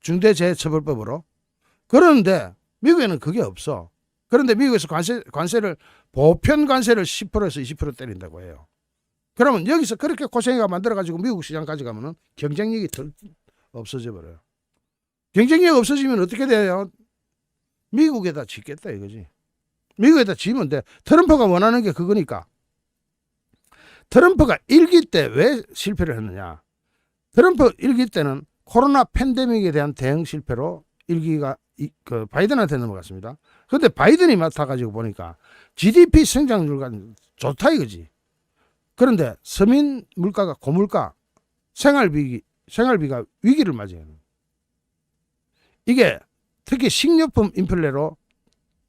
중대재해처벌법으로. 그런데 미국에는 그게 없어. 그런데 미국에서 관세를 보편 관세를 10%에서 20% 때린다고 해요. 그러면 여기서 그렇게 고생해가 만들어가지고 미국 시장 가져가면은 경쟁력이 덜 없어져 버려요. 경쟁력 없어지면 어떻게 돼요? 미국에다 짓겠다 이거지. 미국에다 지면 돼. 트럼프가 원하는 게 그거니까. 트럼프가 1기 때 왜 실패를 했느냐. 트럼프 1기 때는 코로나 팬데믹에 대한 대응 실패로 1기가 바이든한테 넘어갔습니다. 그런데 바이든이 맡아가지고 보니까 GDP 성장률과 좋다 이거지. 그런데 서민 물가가 고물가, 생활비가 위기를 맞이해요. 이게 특히 식료품 인플레로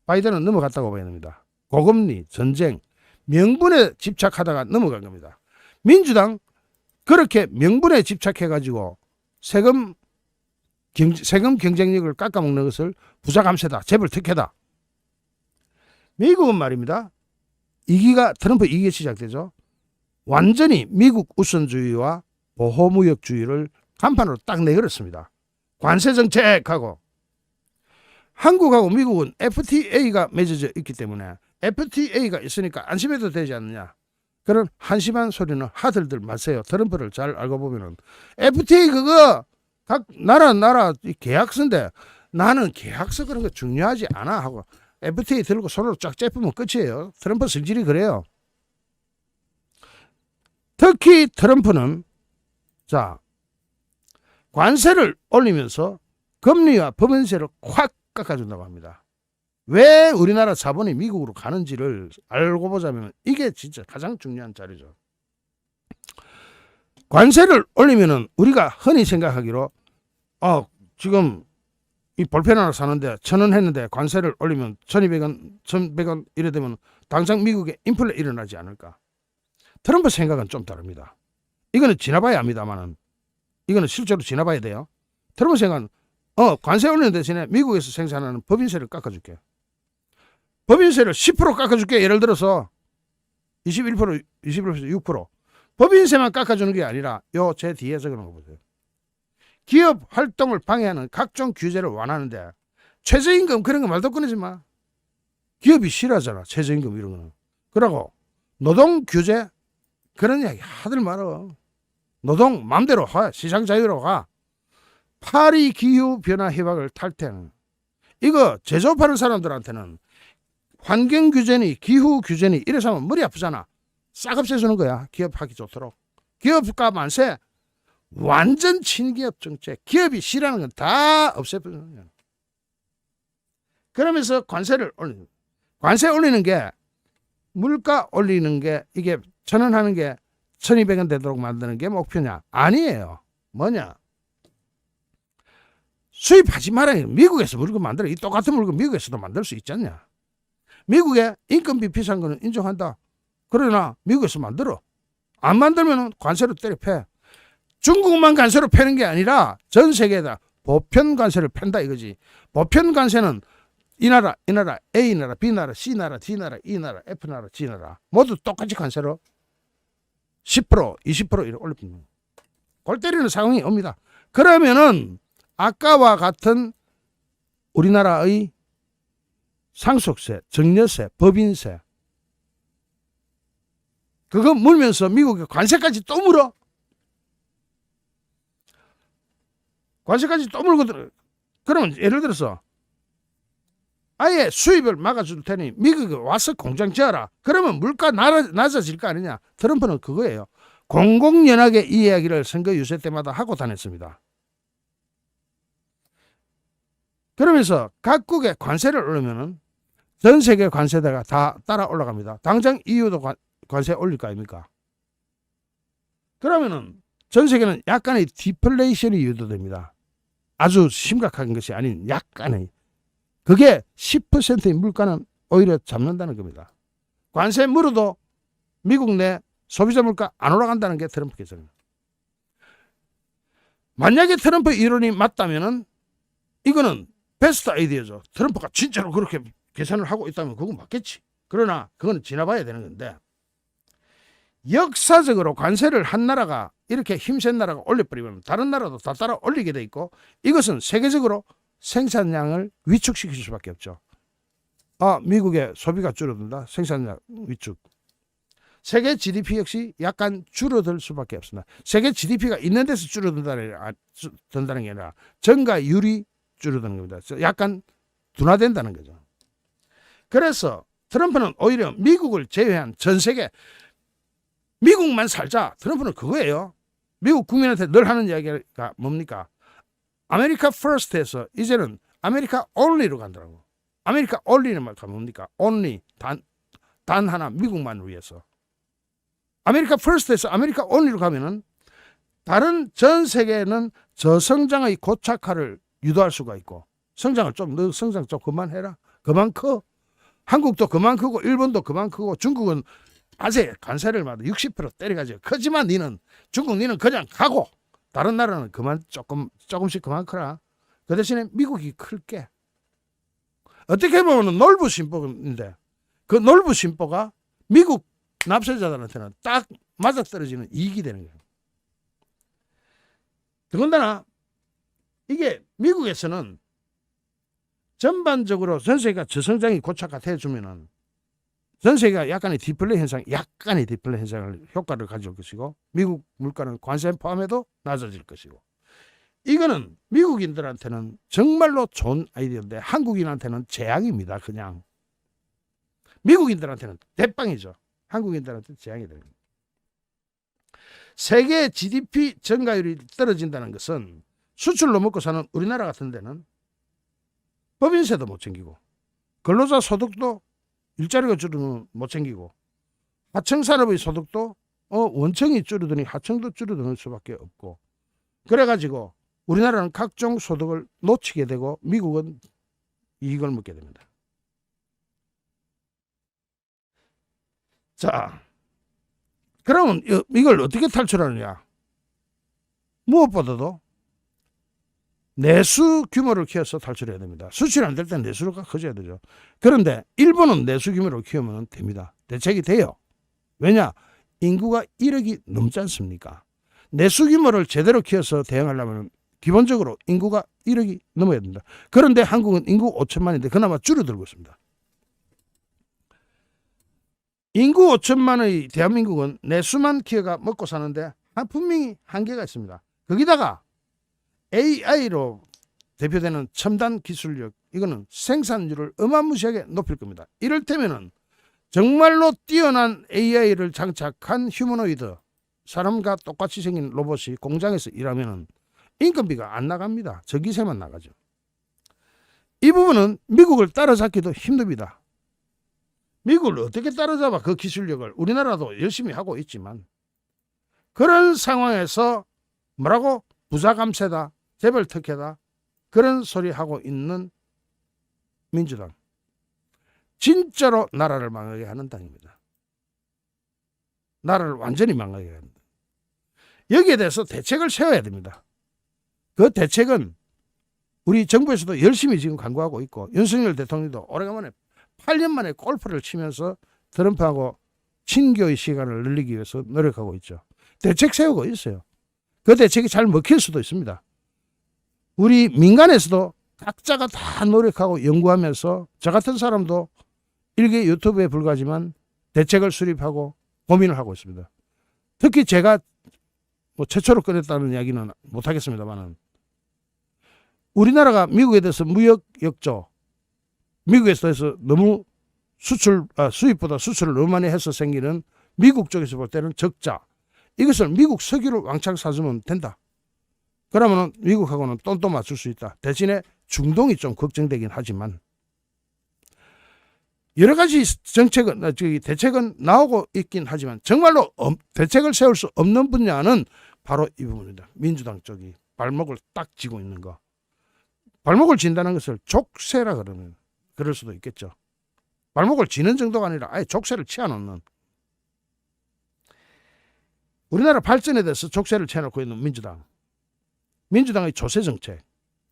바이든은 넘어갔다고 봐야 됩니다. 고금리, 전쟁, 명분에 집착하다가 넘어간 겁니다. 민주당 그렇게 명분에 집착해가지고 세금 경쟁력을 깎아먹는 것을 부자 감세다, 재벌 특혜다. 미국은 말입니다. 트럼프 2기가 시작되죠. 완전히 미국 우선주의와 보호무역주의를 간판으로 딱 내걸었습니다. 관세 정책하고. 한국하고 미국은 FTA가 맺어져 있기 때문에 FTA가 있으니까 안심해도 되지 않느냐. 그런 한심한 소리는 하들들 마세요. 트럼프를 잘 알고 보면은 FTA 그거 각 나라 계약서인데 나는 계약서 그런 거 중요하지 않아 하고 FTA 들고 손으로 쫙 째으면 끝이에요. 트럼프 성질이 그래요. 특히 트럼프는 자 관세를 올리면서 금리와 법인세를 확 깎아준다고 합니다. 왜 우리나라 자본이 미국으로 가는지를 알고 보자면 이게 진짜 가장 중요한 자리죠. 관세를 올리면은 우리가 흔히 생각하기로 지금 이 볼펜 하나 사는데 1,000원 했는데 관세를 올리면 1,200원, 1,100원 이래 되면 당장 미국에 인플레 일어나지 않을까. 트럼프 생각은 좀 다릅니다. 이거는 지나봐야 합니다만은 이거는 실제로 지나봐야 돼요. 트럼프 생각은 관세 올리는 대신에 미국에서 생산하는 법인세를 깎아줄게. 법인세를 10% 깎아줄게. 예를 들어서 21%, 21%, 6%. 법인세만 깎아주는 게 아니라 제 뒤에 적어놓은 거 보세요. 기업 활동을 방해하는 각종 규제를 완화하는데 최저임금 그런 거 말도 꺼내지 마. 기업이 싫어하잖아. 최저임금 이런 거는. 그러고 노동 규제 그런 이야기 하들 말어. 노동 마음대로 가. 시장 자유로 가. 파리 기후변화 협약을 탈퇴하는 이거 제조업하는 사람들한테는 환경 규제니 기후 규제니 이래서 하면 머리 아프잖아. 싹 없애주는 거야. 기업하기 좋도록. 기업가 만세 완전 친기업 정책. 기업이 싫어하는 건 다 없애버리는 거야. 그러면서 관세를 올리는 관세 올리는 게 물가 올리는 게 이게 1,000원 하는 게 1,200원 되도록 만드는 게 목표냐? 아니에요. 뭐냐? 수입하지 말아요. 미국에서 물건 만들어. 이 똑같은 물건 미국에서도 만들 수 있지 않냐? 미국에 인건비 비싼 거는 인정한다. 그러나 미국에서 만들어. 안 만들면 관세로 때려 패. 중국만 관세로 패는 게 아니라 전 세계에다 보편 관세를 팬다 이거지. 보편 관세는 이 나라, A 나라, B 나라, C 나라, D 나라, E 나라, F 나라, G 나라 모두 똑같이 관세로 10%, 20% 이렇게 올려줍니다. 골 때리는 상황이 옵니다. 그러면은 아까와 같은 우리나라의 상속세, 증여세, 법인세 그거 물면서 미국의 관세까지 또 물어. 관세까지 또 물고 들어. 그러면 예를 들어서 아예 수입을 막아줄 테니 미국에 와서 공장 지어라. 그러면 물가 낮아질 거 아니냐. 트럼프는 그거예요. 공공연하게 이 이야기를 선거 유세 때마다 하고 다녔습니다. 그러면서 각국의 관세를 올리면은 전 세계 관세대가 다 따라 올라갑니다. 당장 EU도 관세 올릴 거 아닙니까? 그러면은 전 세계는 약간의 디플레이션이 유도됩니다. 아주 심각한 것이 아닌 약간의. 그게 10%의 물가는 오히려 잡는다는 겁니다. 관세 물어도 미국 내 소비자 물가 안 올라간다는 게 트럼프 계산입니다. 만약에 트럼프 이론이 맞다면은 이거는 베스트 아이디어죠. 트럼프가 진짜로 그렇게 계산을 하고 있다면 그건 맞겠지. 그러나 그건 지나봐야 되는 건데 역사적으로 관세를 한 나라가 이렇게 힘센 나라가 올려버리면 다른 나라도 다 따라 올리게 돼 있고 이것은 세계적으로 생산량을 위축시킬 수밖에 없죠. 미국의 소비가 줄어든다. 생산량 위축. 세계 GDP 역시 약간 줄어들 수밖에 없습니다. 세계 GDP가 있는 데서 줄어든다는 게 아니라 증가율이 줄어드는 겁니다. 약간 둔화된다는 거죠. 그래서 트럼프는 오히려 미국을 제외한 전 세계 미국만 살자. 트럼프는 그거예요. 미국 국민한테 늘 하는 이야기가 뭡니까? 아메리카 퍼스트에서 이제는 아메리카 only로 간다고. 아메리카 only는 뭡니까? only 단 하나 미국만 위해서. 아메리카 퍼스트에서 아메리카 only로 가면은 다른 전 세계는 저성장의 고착화를 유도할 수가 있고 성장을 좀 너 성장 좀 그만해라. 그만 커. 한국도 그만 크고 일본도 그만 크고 중국은 아세 관세를 받아 60% 때려가지고 크지만 중국 그냥 가고 다른 나라는 그만 조금씩 그만 커라. 그 대신에 미국이 클게. 어떻게 보면 놀부 심보인데 그 놀부 심보가 미국 납세자들한테는 딱 맞아떨어지는 이익이 되는 거예요. 더군다나 이게 미국에서는 전반적으로 전 세계가 저성장이 고착화돼 주면은 전 세계가 약간의 디플레 현상을 효과를 가져올 것이고 미국 물가는 관세 포함해도 낮아질 것이고 이거는 미국인들한테는 정말로 좋은 아이디어인데 한국인한테는 재앙입니다. 그냥 미국인들한테는 대빵이죠. 한국인들한테는 재앙이 됩니다. 세계 GDP 증가율이 떨어진다는 것은 수출로 먹고 사는 우리나라 같은 데는 법인세도 못 챙기고 근로자 소득도 일자리가 줄어들면 못 챙기고 하청산업의 소득도 원청이 줄어드니 하청도 줄어드는 수밖에 없고 그래가지고 우리나라는 각종 소득을 놓치게 되고 미국은 이익을 먹게 됩니다. 자, 그러면 이걸 어떻게 탈출하느냐? 무엇보다도 내수 규모를 키워서 탈출해야 됩니다. 수출이 안 될 때는 내수가 커져야 되죠. 그런데 일본은 내수 규모를 키우면 됩니다. 대책이 돼요. 왜냐? 인구가 1억이 넘지 않습니까? 내수 규모를 제대로 키워서 대응하려면 기본적으로 인구가 1억이 넘어야 된다. 그런데 한국은 인구 5천만인데 그나마 줄어들고 있습니다. 인구 5천만의 대한민국은 내수만 키워가 먹고 사는데 분명히 한계가 있습니다. 거기다가 AI로 대표되는 첨단 기술력, 이거는 생산률을 어마무시하게 높일 겁니다. 이를테면은 정말로 뛰어난 AI를 장착한 휴머노이드, 사람과 똑같이 생긴 로봇이 공장에서 일하면은 인건비가 안 나갑니다. 전기세만 나가죠. 이 부분은 미국을 따라잡기도 힘듭니다. 미국을 어떻게 따라잡아 그 기술력을. 우리나라도 열심히 하고 있지만 그런 상황에서 뭐라고? 부자 감세다, 재벌 특혜다, 그런 소리 하고 있는 민주당. 진짜로 나라를 망하게 하는 당입니다. 나라를 완전히 망하게 합니다. 여기에 대해서 대책을 세워야 됩니다. 그 대책은 우리 정부에서도 열심히 지금 강구하고 있고 윤석열 대통령도 오래간만에 8년 만에 골프를 치면서 트럼프하고 친교의 시간을 늘리기 위해서 노력하고 있죠. 대책 세우고 있어요. 그 대책이 잘 먹힐 수도 있습니다. 우리 민간에서도 각자가 다 노력하고 연구하면서 저 같은 사람도 일개 유튜브에 불과하지만 대책을 수립하고 고민을 하고 있습니다. 특히 제가 최초로 꺼냈다는 이야기는 못하겠습니다만 우리나라가 미국에 대해서 무역 역조, 미국에서 너무 수입보다 수출을 너무 많이 해서 생기는 미국 쪽에서 볼 때는 적자, 이것을 미국 석유를 왕창 사주면 된다. 그러면 미국하고는 똔똔 맞출 수 있다. 대신에 중동이 좀 걱정되긴 하지만 여러 가지 대책은 나오고 있긴 하지만 정말로 대책을 세울 수 없는 분야는 바로 이 부분입니다. 민주당 쪽이 발목을 딱 쥐고 있는 거. 발목을 쥔다는 것을 족쇄라 그러면 그럴 수도 있겠죠. 발목을 쥐는 정도가 아니라 아예 족쇄를 치어놓는, 우리나라 발전에 대해서 족쇄를 치어놓고 있는 민주당의 조세 정책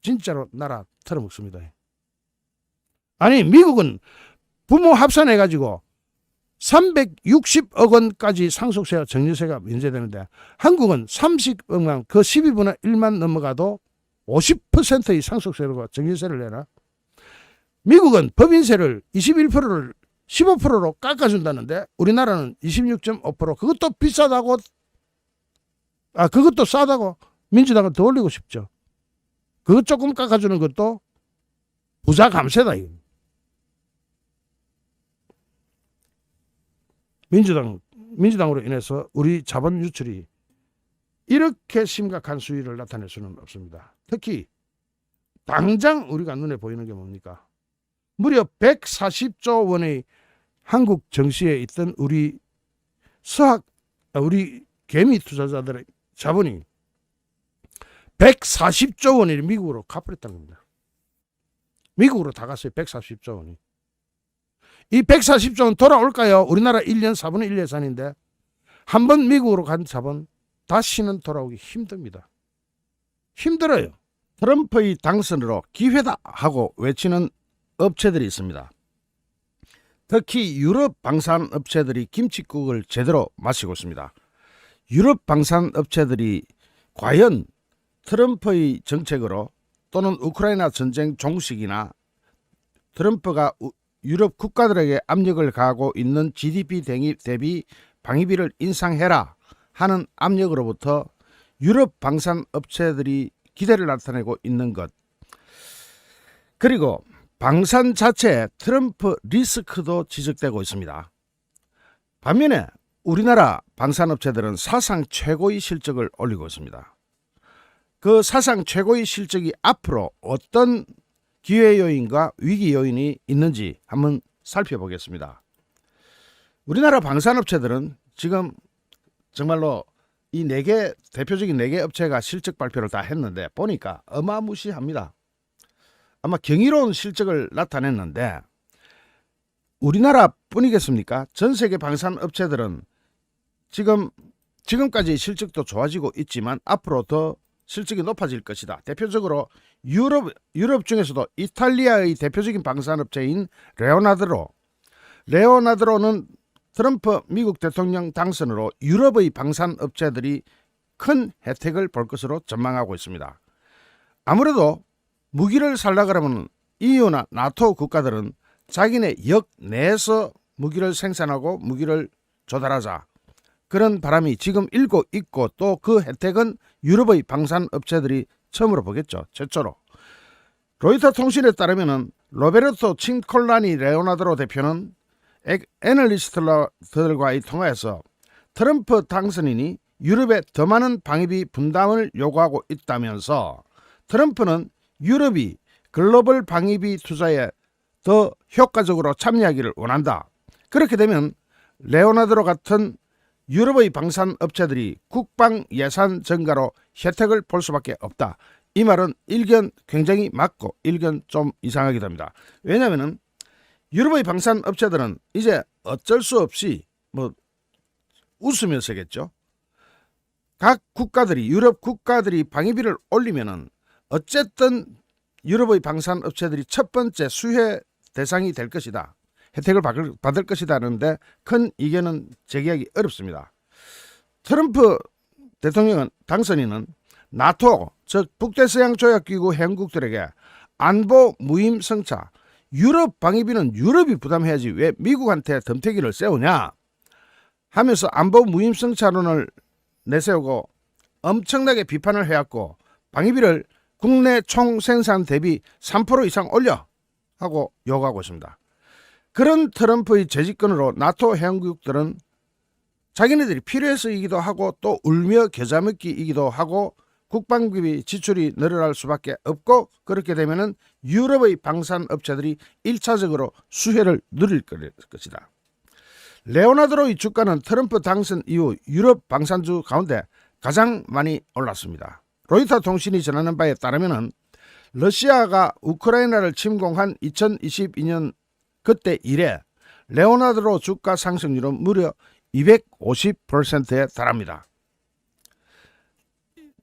진짜로 나라 털어먹습니다. 아니 미국은 부모 합산해가지고 360억 원까지 상속세와 증여세가 면제되는데 한국은 30억만, 그 12분의 1만 넘어가도 50%의 상속세와 증여세를 내라. 미국은 법인세를 21%를 15%로 깎아준다는데 우리나라는 26.5%, 그것도 비싸다고, 그것도 싸다고 민주당은 더 올리고 싶죠. 그것 조금 깎아주는 것도 부자 감세다. 이거. 민주당으로 인해서 우리 자본 유출이 이렇게 심각한 수위를 나타낼 수는 없습니다. 특히 당장 우리가 눈에 보이는 게 뭡니까? 무려 140조 원의 한국 정시에 있던 우리 개미 투자자들의 자본이 140조 원이 미국으로 가버렸다는 겁니다. 미국으로 다 갔어요. 140조 원이. 이 140조 원 돌아올까요? 우리나라 1년 4분의 1 예산인데 한 번 미국으로 간 자본 다시는 돌아오기 힘듭니다. 힘들어요. 트럼프의 당선으로 기회다 하고 외치는 업체들이 있습니다. 특히 유럽 방산 업체들이 김칫국을 제대로 마시고 있습니다. 유럽 방산 업체들이 과연 트럼프의 정책으로 또는 우크라이나 전쟁 종식이나 트럼프가 유럽 국가들에게 압력을 가하고 있는 GDP 대비 방위비를 인상해라 하는 압력으로부터 유럽 방산업체들이 기대를 나타내고 있는 것, 그리고 방산 자체에 트럼프 리스크도 지적되고 있습니다. 반면에 우리나라 방산업체들은 사상 최고의 실적을 올리고 있습니다. 그 사상 최고의 실적이 앞으로 어떤 기회 요인과 위기 요인이 있는지 한번 살펴보겠습니다. 우리나라 방산업체들은 지금 정말로 이 4개 대표적인 4개 업체가 실적 발표를 다 했는데 보니까 어마무시합니다. 아마 경이로운 실적을 나타냈는데 우리나라뿐이겠습니까? 전 세계 방산업체들은 지금까지 실적도 좋아지고 있지만 앞으로 더 실적이 높아질 것이다. 대표적으로 유럽 중에서도 이탈리아의 대표적인 방산업체인 레오나드로는 트럼프 미국 대통령 당선으로 유럽의 방산업체들이 큰 혜택을 볼 것으로 전망하고 있습니다. 아무래도 무기를 살라 그러면 EU나 나토 국가들은 자기네 역 내에서 무기를 생산하고 무기를 조달하자, 그런 바람이 지금 일고 있고, 또 그 혜택은 유럽의 방산업체들이 처음으로 보겠죠. 최초로. 로이터 통신에 따르면 로베르토 친콜라니 레오나드로 대표는 애널리스트들과의 통화에서 트럼프 당선인이 유럽에 더 많은 방위비 분담을 요구하고 있다면서 트럼프는 유럽이 글로벌 방위비 투자에 더 효과적으로 참여하기를 원한다. 그렇게 되면 레오나드로 같은 유럽의 방산업체들이 국방 예산 증가로 혜택을 볼 수밖에 없다. 이 말은 일견 굉장히 맞고 일견 좀 이상하게 됩니다. 왜냐하면 유럽의 방산업체들은 이제 어쩔 수 없이 웃으면서겠죠. 각 국가들이, 유럽 국가들이 방위비를 올리면은 어쨌든 유럽의 방산업체들이 첫 번째 수혜 대상이 될 것이다. 혜택을 받을 것이다 하는데 큰 이견은 제기하기 어렵습니다. 트럼프 대통령은 당선인은 나토, 즉 북대서양조약기구 회원국들에게 안보 무임 성차, 유럽 방위비는 유럽이 부담해야지 왜 미국한테 덤태기를 세우냐 하면서 안보 무임 성차론을 내세우고 엄청나게 비판을 해왔고, 방위비를 국내 총생산 대비 3% 이상 올려 하고 요구하고 있습니다. 그런 트럼프의 재집권으로 나토 회원국들은 자기네들이 필요해서이기도 하고 또 울며 겨자 먹기이기도 하고 국방비 지출이 늘어날 수밖에 없고, 그렇게 되면은 유럽의 방산업체들이 1차적으로 수혜를 누릴 것이다. 레오나드로의 주가는 트럼프 당선 이후 유럽 방산주 가운데 가장 많이 올랐습니다. 로이터 통신이 전하는 바에 따르면 러시아가 우크라이나를 침공한 2022년 그때 이래 레오나드로 주가 상승률은 무려 250%에 달합니다.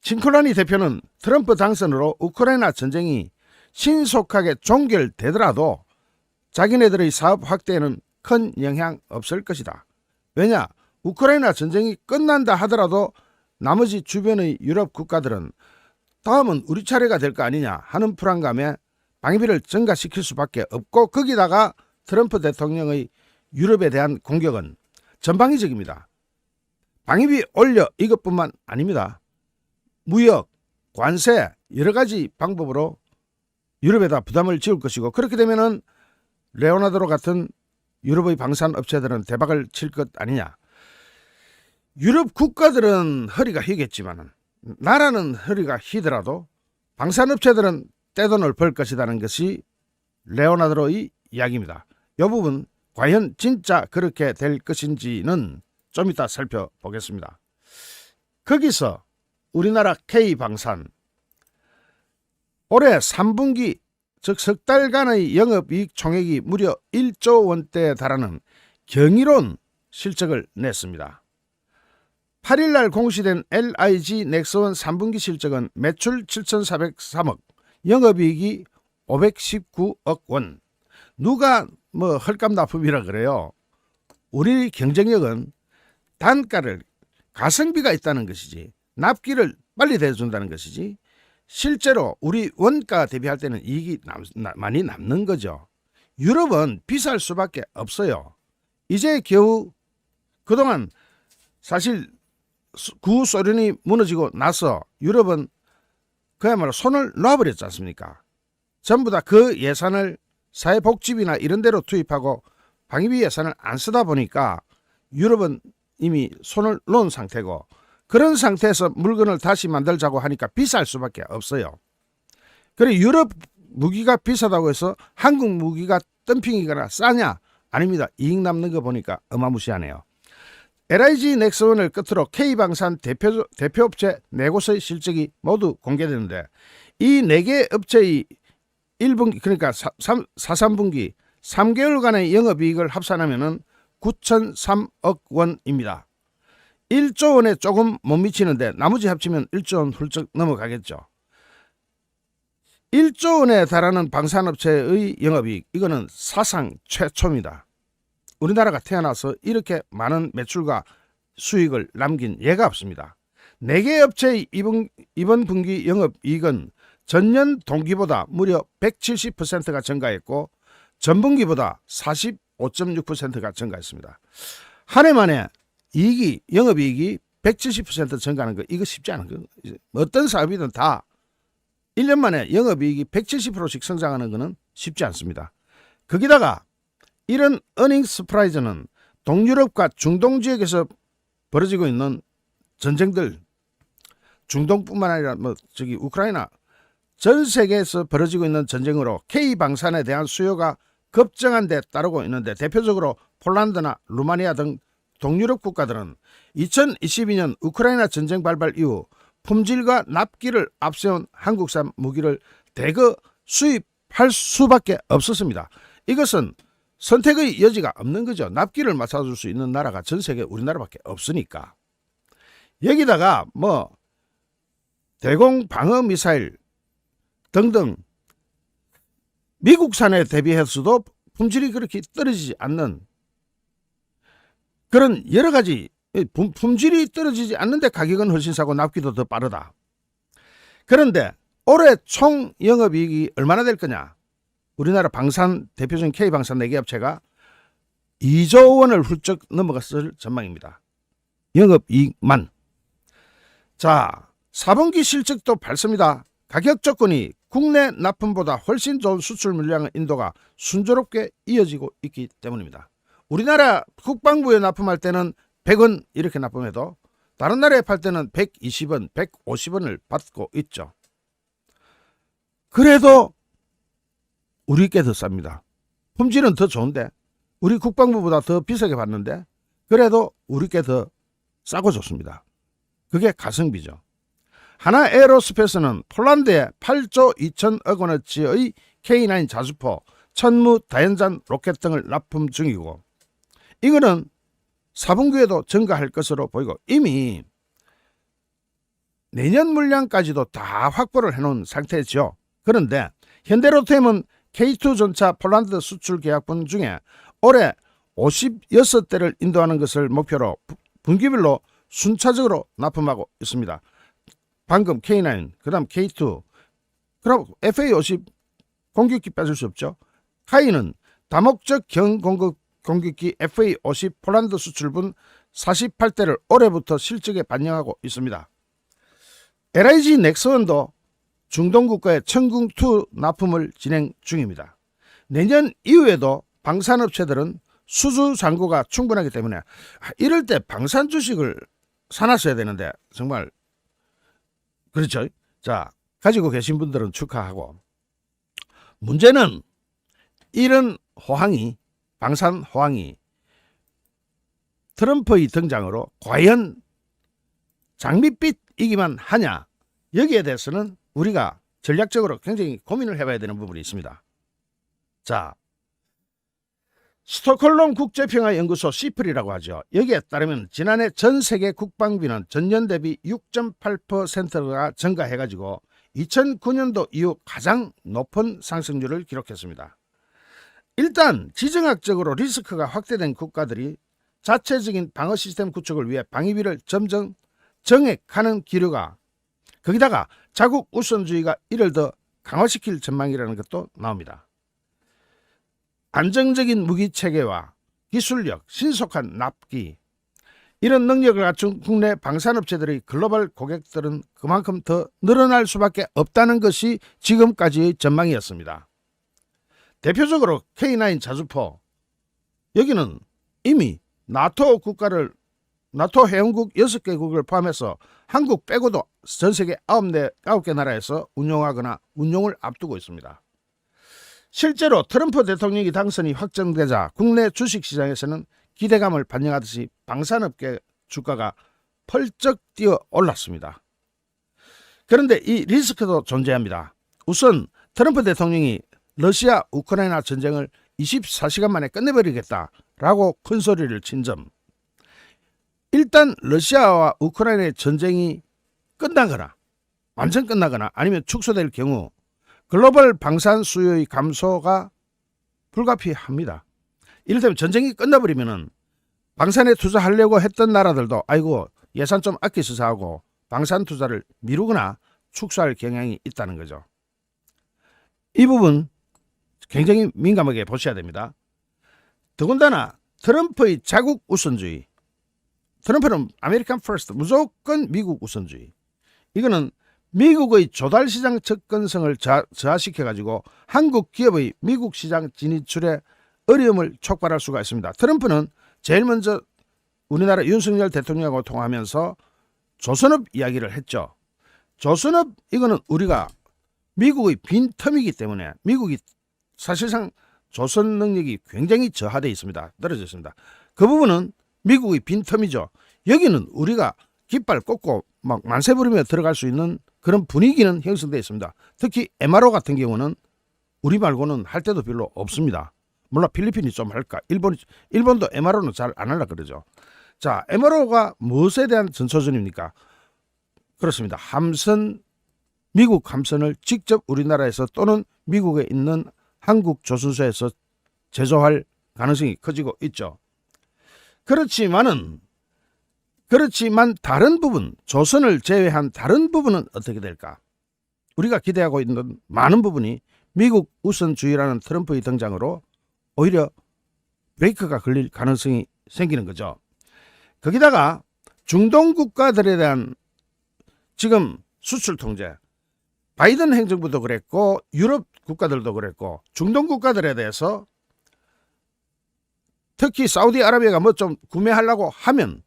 친콜라니 대표는 트럼프 당선으로 우크라이나 전쟁이 신속하게 종결되더라도 자기네들의 사업 확대에는 큰 영향 없을 것이다. 왜냐? 우크라이나 전쟁이 끝난다 하더라도 나머지 주변의 유럽 국가들은 다음은 우리 차례가 될 거 아니냐 하는 불안감에 방위비를 증가시킬 수밖에 없고, 거기다가 트럼프 대통령의 유럽에 대한 공격은 전방위적입니다. 방위비 올려 이것뿐만 아닙니다. 무역, 관세 여러 가지 방법으로 유럽에다 부담을 지을 것이고, 그렇게 되면은 레오나드로 같은 유럽의 방산업체들은 대박을 칠 것 아니냐. 유럽 국가들은 허리가 휘겠지만 나라는 허리가 휘더라도 방산업체들은 떼돈을 벌 것이라는 것이 레오나드로의 이야기입니다. 이 부분 과연 진짜 그렇게 될 것인지는 좀 이따 살펴보겠습니다. 거기서 우리나라 K방산 올해 3분기 즉 석 달간의 영업이익 총액이 무려 1조 원대에 달하는 경이로운 실적을 냈습니다. 8일날 공시된 LIG 넥스원 3분기 실적은 매출 7,403억, 영업이익이 519억 원. 누가 헐값납품이라 그래요. 우리 경쟁력은 단가를, 가성비가 있다는 것이지 납기를 빨리 대준다는 것이지 실제로 우리 원가 대비할 때는 이익이 많이 남는 거죠. 유럽은 비쌀 수밖에 없어요. 이제 겨우 그동안 사실 구소련이 무너지고 나서 유럽은 그야말로 손을 놔버렸지 않습니까? 전부 다 그 예산을 사회복지비나 이런 데로 투입하고 방위비 예산을 안 쓰다 보니까 유럽은 이미 손을 놓은 상태고, 그런 상태에서 물건을 다시 만들자고 하니까 비쌀 수밖에 없어요. 그래 유럽 무기가 비싸다고 해서 한국 무기가 덤핑이거나 싸냐? 아닙니다. 이익 남는 거 보니까 어마무시하네요. LIG 넥스원을 끝으로 K방산 대표업체 4곳의 실적이 모두 공개되는데, 이 4개 업체의 1분기 그러니까 4.3분기 3개월간의 영업이익을 합산하면 9,003억 원입니다. 1조 원에 조금 못 미치는데 나머지 합치면 1조 원 훌쩍 넘어가겠죠. 1조 원에 달하는 방산업체의 영업이익, 이거는 사상 최초입니다. 우리나라가 태어나서 이렇게 많은 매출과 수익을 남긴 예가 없습니다. 4개 업체의 이번 분기 영업이익은 전년 동기보다 무려 170%가 증가했고 전분기보다 45.6%가 증가했습니다. 한 해 만에 영업이익이 170% 증가하는 거, 이거 쉽지 않은 거. 어떤 사업이든 다 1년 만에 영업이익이 170%씩 성장하는 것은 쉽지 않습니다. 거기다가 이런 어닝 서프라이즈는 동유럽과 중동 지역에서 벌어지고 있는 전쟁들, 중동뿐만 아니라 우크라이나 전 세계에서 벌어지고 있는 전쟁으로 K방산에 대한 수요가 급증한 데 따르고 있는데, 대표적으로 폴란드나 루마니아 등 동유럽 국가들은 2022년 우크라이나 전쟁 발발 이후 품질과 납기를 앞세운 한국산 무기를 대거 수입할 수밖에 없었습니다. 이것은 선택의 여지가 없는 거죠. 납기를 맞춰줄 수 있는 나라가 전 세계 우리나라밖에 없으니까. 여기다가 대공 방어 미사일 등등 미국산에 대비해서도 품질이 그렇게 떨어지지 않는 그런 여러 가지, 품질이 떨어지지 않는데 가격은 훨씬 싸고 납기도 더 빠르다. 그런데 올해 총 영업이익이 얼마나 될 거냐? 우리나라 방산 대표적인 K방산 4개 업체가 2조 원을 훌쩍 넘어갔을 전망입니다. 영업이익만. 자, 4분기 실적도 밝습니다. 가격 조건이 국내 납품보다 훨씬 좋은 수출 물량의 인도가 순조롭게 이어지고 있기 때문입니다. 우리나라 국방부에 납품할 때는 100원 이렇게 납품해도 다른 나라에 팔 때는 120원, 150원을 받고 있죠. 그래도 우리께 더 쌉니다. 품질은 더 좋은데 우리 국방부보다 더 비싸게 받는데 그래도 우리께 더 싸고 좋습니다. 그게 가성비죠. 하나 에어로스페이스는 폴란드에 8조 2천억 원어치의 K9 자주포, 천무 다연장 로켓 등을 납품 중이고, 이거는 4분기에도 증가할 것으로 보이고 이미 내년 물량까지도 다 확보를 해놓은 상태죠. 그런데 현대로템은 K2 전차 폴란드 수출 계약분 중에 올해 56대를 인도하는 것을 목표로 분기별로 순차적으로 납품하고 있습니다. 방금 K9, 그 다음 K2, 그럼 FA-50 공격기 빠질 수 없죠. 카이는 다목적 경공격기 FA-50 폴란드 수출분 48대를 올해부터 실적에 반영하고 있습니다. LIG 넥스원도 중동 국가의 천궁2 납품을 진행 중입니다. 내년 이후에도 방산업체들은 수주 잔고가 충분하기 때문에 이럴 때 방산 주식을 사놨어야 되는데 정말 그렇죠. 자, 가지고 계신 분들은 축하하고, 문제는 이런 호황이, 방산 호황이 트럼프의 등장으로 과연 장밋빛이기만 하냐, 여기에 대해서는 우리가 전략적으로 굉장히 고민을 해봐야 되는 부분이 있습니다. 자, 스톡홀름 국제평화연구소 시플이라고 하죠. 여기에 따르면 지난해 전 세계 국방비는 전년 대비 6.8%가 증가해가지고 2009년도 이후 가장 높은 상승률을 기록했습니다. 일단 지정학적으로 리스크가 확대된 국가들이 자체적인 방어 시스템 구축을 위해 방위비를 점점 정액하는 기류가, 거기다가 자국 우선주의가 이를 더 강화시킬 전망이라는 것도 나옵니다. 안정적인 무기 체계와 기술력, 신속한 납기, 이런 능력을 갖춘 국내 방산업체들의 글로벌 고객들은 그만큼 더 늘어날 수밖에 없다는 것이 지금까지의 전망이었습니다. 대표적으로 K9 자주포, 여기는 이미 나토 회원국 6개국을 포함해서 한국 빼고도 전세계 9개 나라에서 운용하거나 운용을 앞두고 있습니다. 실제로 트럼프 대통령이 당선이 확정되자 국내 주식시장에서는 기대감을 반영하듯이 방산업계 주가가 펄쩍 뛰어 올랐습니다. 그런데 이 리스크도 존재합니다. 우선 트럼프 대통령이 러시아 우크라이나 전쟁을 24시간 만에 끝내버리겠다라고 큰 소리를 친 점, 일단 러시아와 우크라이나의 전쟁이 끝나거나 완전 끝나거나 아니면 축소될 경우 글로벌 방산 수요의 감소가 불가피합니다. 이를테면 전쟁이 끝나버리면은 방산에 투자하려고 했던 나라들도 아이고 예산 좀 아껴서 하고 방산 투자를 미루거나 축소할 경향이 있다는 거죠. 이 부분 굉장히 민감하게 보셔야 됩니다. 더군다나 트럼프의 자국 우선주의, 트럼프는 아메리칸 퍼스트, 무조건 미국 우선주의, 이거는 미국의 조달시장 접근성을 저하시켜가지고 한국 기업의 미국 시장 진출에 어려움을 촉발할 수가 있습니다. 트럼프는 제일 먼저 우리나라 윤석열 대통령하고 통화하면서 조선업 이야기를 했죠. 조선업, 이거는 우리가 미국의 빈틈이기 때문에 미국이 사실상 조선 능력이 굉장히 저하되어 있습니다. 떨어져 있습니다. 그 부분은 미국의 빈틈이죠. 여기는 우리가 깃발 꽂고 막 만세 부르며 들어갈 수 있는 그런 분위기는 형성되어 있습니다. 특히 MRO 같은 경우는 우리 말고는 할 데도 별로 없습니다. 물론 필리핀이 좀 할까, 일본도 MRO는 잘 안 하려 그러죠. 자, MRO가 무엇에 대한 전초전입니까? 그렇습니다. 함선, 미국 함선을 직접 우리나라에서 또는 미국에 있는 한국 조선소에서 제조할 가능성이 커지고 있죠. 그렇지만 다른 부분, 조선을 제외한 다른 부분은 어떻게 될까? 우리가 기대하고 있는 많은 부분이 미국 우선주의라는 트럼프의 등장으로 오히려 브레이크가 걸릴 가능성이 생기는 거죠. 거기다가 중동 국가들에 대한 지금 수출 통제, 바이든 행정부도 그랬고 유럽 국가들도 그랬고 중동 국가들에 대해서 특히 사우디아라비아가 뭐 좀 구매하려고 하면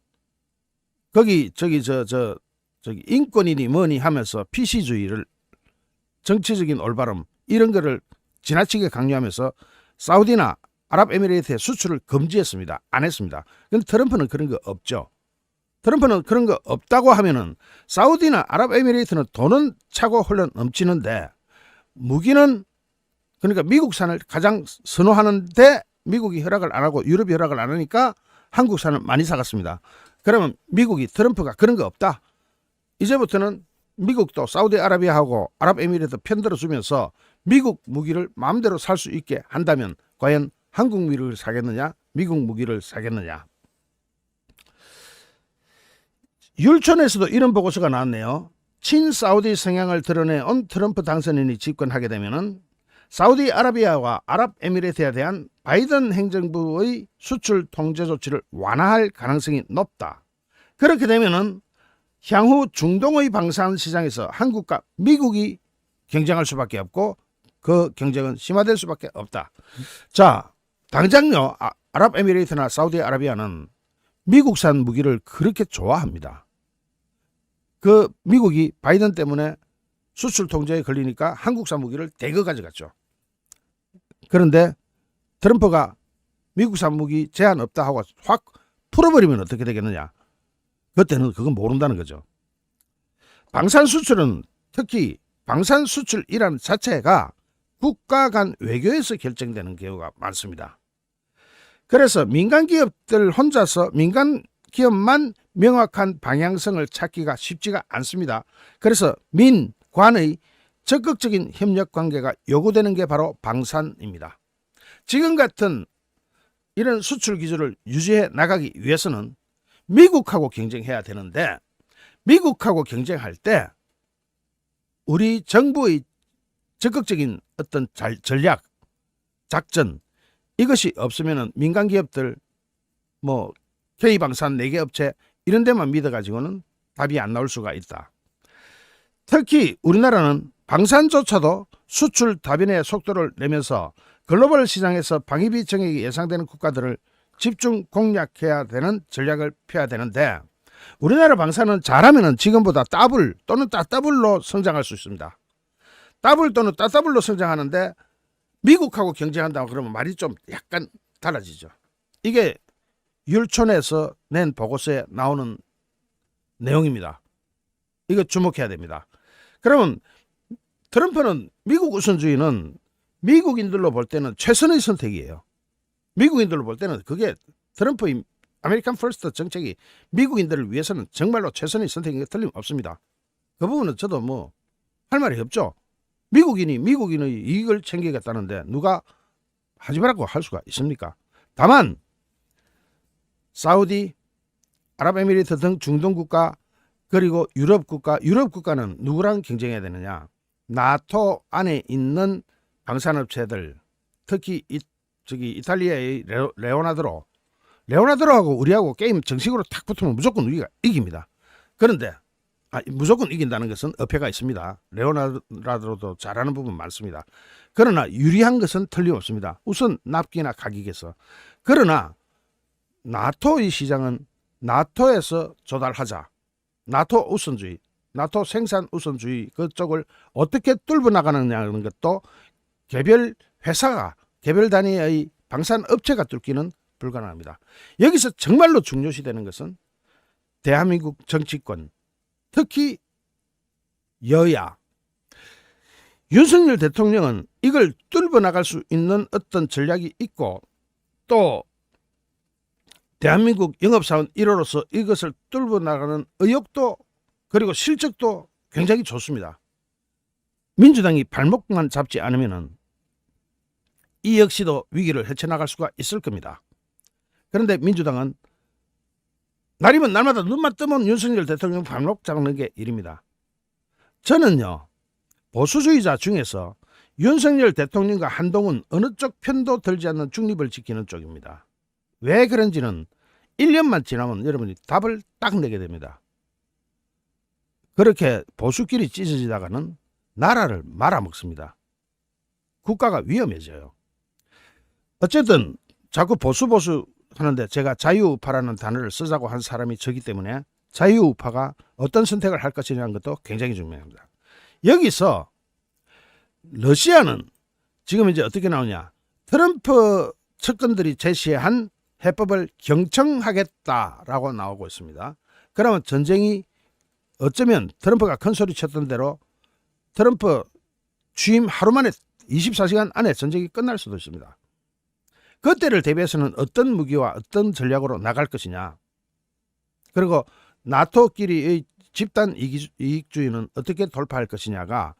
거기 저기 인권이니 뭐니 하면서 PC주의를, 정치적인 올바름 이런 거를 지나치게 강요하면서 사우디나 아랍에미레이트에 수출을 금지했습니다. 안 했습니다. 근데 트럼프는 그런 거 없죠. 트럼프는 그런 거 없다고 하면은 사우디나 아랍에미레이트는 돈은 차고 흘러 넘치는데 무기는, 그러니까 미국산을 가장 선호하는데 미국이 허락을 안 하고 유럽이 허락을 안 하니까 한국산을 많이 사갔습니다. 그러면 미국이, 트럼프가 그런 거 없다, 이제부터는 미국도 사우디아라비아하고 아랍에미레이트 편들어주면서 미국 무기를 마음대로 살 수 있게 한다면 과연 한국 무기를 사겠느냐, 미국 무기를 사겠느냐. 율촌에서도 이런 보고서가 나왔네요. 친사우디 성향을 드러내온 트럼프 당선인이 집권하게 되면은 사우디아라비아와 아랍에미레이트에 대한 바이든 행정부의 수출 통제 조치를 완화할 가능성이 높다. 그렇게 되면은 향후 중동의 방산 시장에서 한국과 미국이 경쟁할 수밖에 없고 그 경쟁은 심화될 수밖에 없다. 자, 당장요, 아랍에미레이트나 사우디아라비아는 미국산 무기를 그렇게 좋아합니다. 그 미국이 바이든 때문에 수출 통제에 걸리니까 한국산 무기를 대거 가져갔죠. 그런데 트럼프가 미국산 무기 제한 없다 하고 확 풀어버리면 어떻게 되겠느냐. 그때는 그건 모른다는 거죠. 방산 수출은, 특히 방산 수출이라는 자체가 국가 간 외교에서 결정되는 경우가 많습니다. 그래서 민간 기업들 혼자서, 민간 기업만 명확한 방향성을 찾기가 쉽지가 않습니다. 그래서 민관의 적극적인 협력 관계가 요구되는 게 바로 방산입니다. 지금 같은 이런 수출 기조를 유지해 나가기 위해서는 미국하고 경쟁해야 되는데, 미국하고 경쟁할 때 우리 정부의 적극적인 어떤 전략, 작전, 이것이 없으면은 민간 기업들 뭐 K방산 4개 업체 이런 데만 믿어가지고는 답이 안 나올 수가 있다. 특히 우리나라는 방산조차도 수출 다변의 속도를 내면서 글로벌 시장에서 방위비 정액이 예상되는 국가들을 집중 공략해야 되는 전략을 펴야 되는데 우리나라 방산은 잘하면 지금보다 더블 또는 따더블로 성장할 수 있습니다. 더블 또는 따더블로 성장하는데 미국하고 경쟁한다고 그러면 말이 좀 약간 달라지죠. 이게 율촌에서 낸 보고서에 나오는 내용입니다. 이거 주목해야 됩니다. 그러면 트럼프는 미국 우선주의는 미국인들로 볼 때는 최선의 선택이에요. 미국인들로 볼 때는 그게 트럼프의 아메리칸 퍼스트 정책이 미국인들을 위해서는 정말로 최선의 선택인 게 틀림없습니다. 그 부분은 저도 뭐 할 말이 없죠. 미국인이 미국인의 이익을 챙기겠다는데 누가 하지 말라고 할 수가 있습니까? 다만 사우디, 아랍에미리트 등 중동 국가 그리고 유럽 국가는 누구랑 경쟁해야 되느냐? 나토 안에 있는 방산업체들, 특히 이탈리아의 레오나르도하고 우리하고 게임 정식으로 탁 붙으면 무조건 우리가 이깁니다. 그런데 무조건 이긴다는 것은 어폐가 있습니다. 레오나르도도 잘하는 부분 많습니다. 그러나 유리한 것은 틀림없습니다. 우선 납기나 가격에서. 그러나 나토의 시장은 나토에서 조달하자. 나토 우선주의, 나토 생산 우선주의 그쪽을 어떻게 뚫어 나가느냐는 것도 개별 회사가 개별 단위의 방산업체가 뚫기는 불가능합니다. 여기서 정말로 중요시되는 것은 대한민국 정치권, 특히 여야, 윤석열 대통령은 이걸 뚫어 나갈 수 있는 어떤 전략이 있고 또 대한민국 영업사원 1호로서 이것을 뚫어 나가는 의욕도 그리고 실적도 굉장히 좋습니다. 민주당이 발목만 잡지 않으면 이 역시도 위기를 헤쳐나갈 수가 있을 겁니다. 그런데 민주당은 날이면 날마다 눈만 뜨면 윤석열 대통령 발목 잡는 게 일입니다. 저는요, 보수주의자 중에서 윤석열 대통령과 한동훈 어느 쪽 편도 들지 않는 중립을 지키는 쪽입니다. 왜 그런지는 1년만 지나면 여러분이 답을 딱 내게 됩니다. 그렇게 보수끼리 찢어지다가는 나라를 말아먹습니다. 국가가 위험해져요. 어쨌든 자꾸 보수 하는데 제가 자유우파라는 단어를 쓰자고 한 사람이 저기 때문에 자유우파가 어떤 선택을 할 것이냐는 것도 굉장히 중요합니다. 여기서 러시아는 지금 이제 어떻게 나오냐? 트럼프 측근들이 제시한 해법을 경청하겠다라고 나오고 있습니다. 그러면 전쟁이 어쩌면 트럼프가 큰 소리 쳤던 대로 트럼프 취임 하루 만에 24시간 안에 전쟁이 끝날 수도 있습니다. 그때를 대비해서는 어떤 무기와 어떤 전략으로 나갈 것이냐. 그리고 나토끼리의 집단 이익주의는 어떻게 돌파할 것이냐가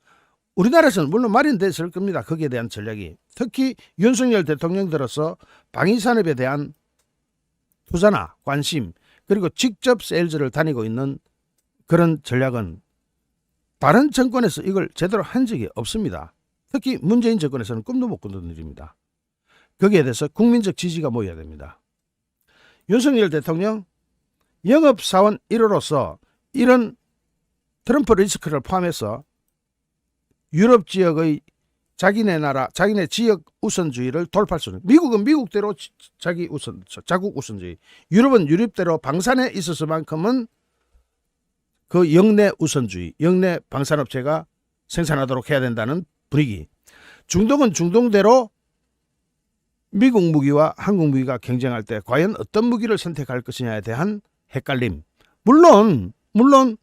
우리나라에서는 물론 마련됐을 겁니다. 거기에 대한 전략이. 특히 윤석열 대통령 들어서 방위산업에 대한 투자나 관심 그리고 직접 세일즈를 다니고 있는 그런 전략은 다른 정권에서 이걸 제대로 한 적이 없습니다. 특히 문재인 정권에서는 꿈도 못 꾸던 일입니다. 거기에 대해서 국민적 지지가 모여야 됩니다. 윤석열 대통령 영업사원 1호로서 이런 트럼프 리스크를 포함해서 유럽 지역의 자기네 나라, 자기네 지역 우선주의를 돌파할 수 있는, 미국은 미국대로 자국 우선주의, 유럽은 유럽대로 방산에 있어서만큼은 그 영내 우선주의, 영내 방산업체가 생산하도록 해야 된다는 분위기. 중동은 중동대로 미국 무기와 한국 무기가 경쟁할 때 과연 어떤 무기를 선택할 것이냐에 대한 헷갈림. 물론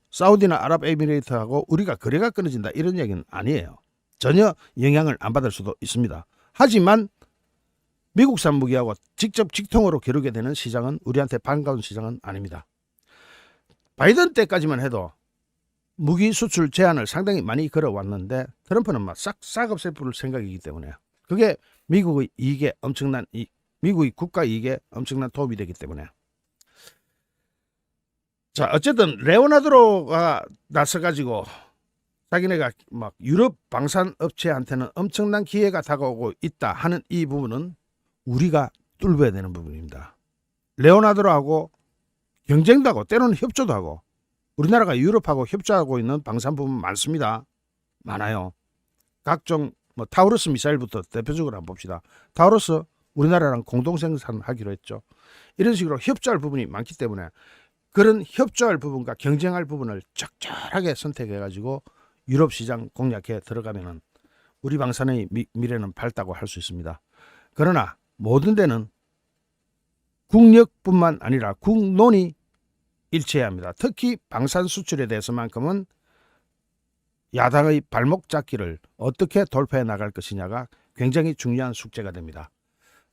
사우디나 아랍에미레이트하고 우리가 거래가 끊어진다 이런 얘기는 아니에요. 전혀 영향을 안 받을 수도 있습니다. 하지만 미국산 무기하고 직접 직통으로 겨루게 되는 시장은 우리한테 반가운 시장은 아닙니다. 바이든 때까지만 해도 무기 수출 제한을 상당히 많이 걸어왔는데 트럼프는 막 싹 없앨 생각이기 때문에 그게 미국의 이익에 엄청난 미국의 국가 이익에 엄청난 도움이 되기 때문에. 자, 어쨌든 레오나르도가 나서가지고 자기네가 막 유럽 방산 업체한테는 엄청난 기회가 다가오고 있다 하는 이 부분은 우리가 뚫어야 되는 부분입니다. 레오나르도하고 경쟁도 하고 때로는 협조도 하고 우리나라가 유럽하고 협조하고 있는 방산 부분 많습니다. 많아요. 각종 뭐 타우러스 미사일부터 대표적으로 한번 봅시다. 타우러스 우리나라랑 공동 생산하기로 했죠. 이런 식으로 협조할 부분이 많기 때문에 그런 협조할 부분과 경쟁할 부분을 적절하게 선택해 가지고 유럽 시장 공략해 들어가면은 우리 방산의 미래는 밝다고 할 수 있습니다. 그러나 모든 데는 국력뿐만 아니라 국론이 일치해야 합니다. 특히 방산 수출에 대해서만큼은 야당의 발목 잡기를 어떻게 돌파해 나갈 것이냐가 굉장히 중요한 숙제가 됩니다.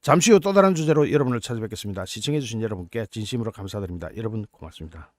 잠시 후 또 다른 주제로 여러분을 찾아뵙겠습니다. 시청해 주신 여러분께 진심으로 감사드립니다. 여러분 고맙습니다.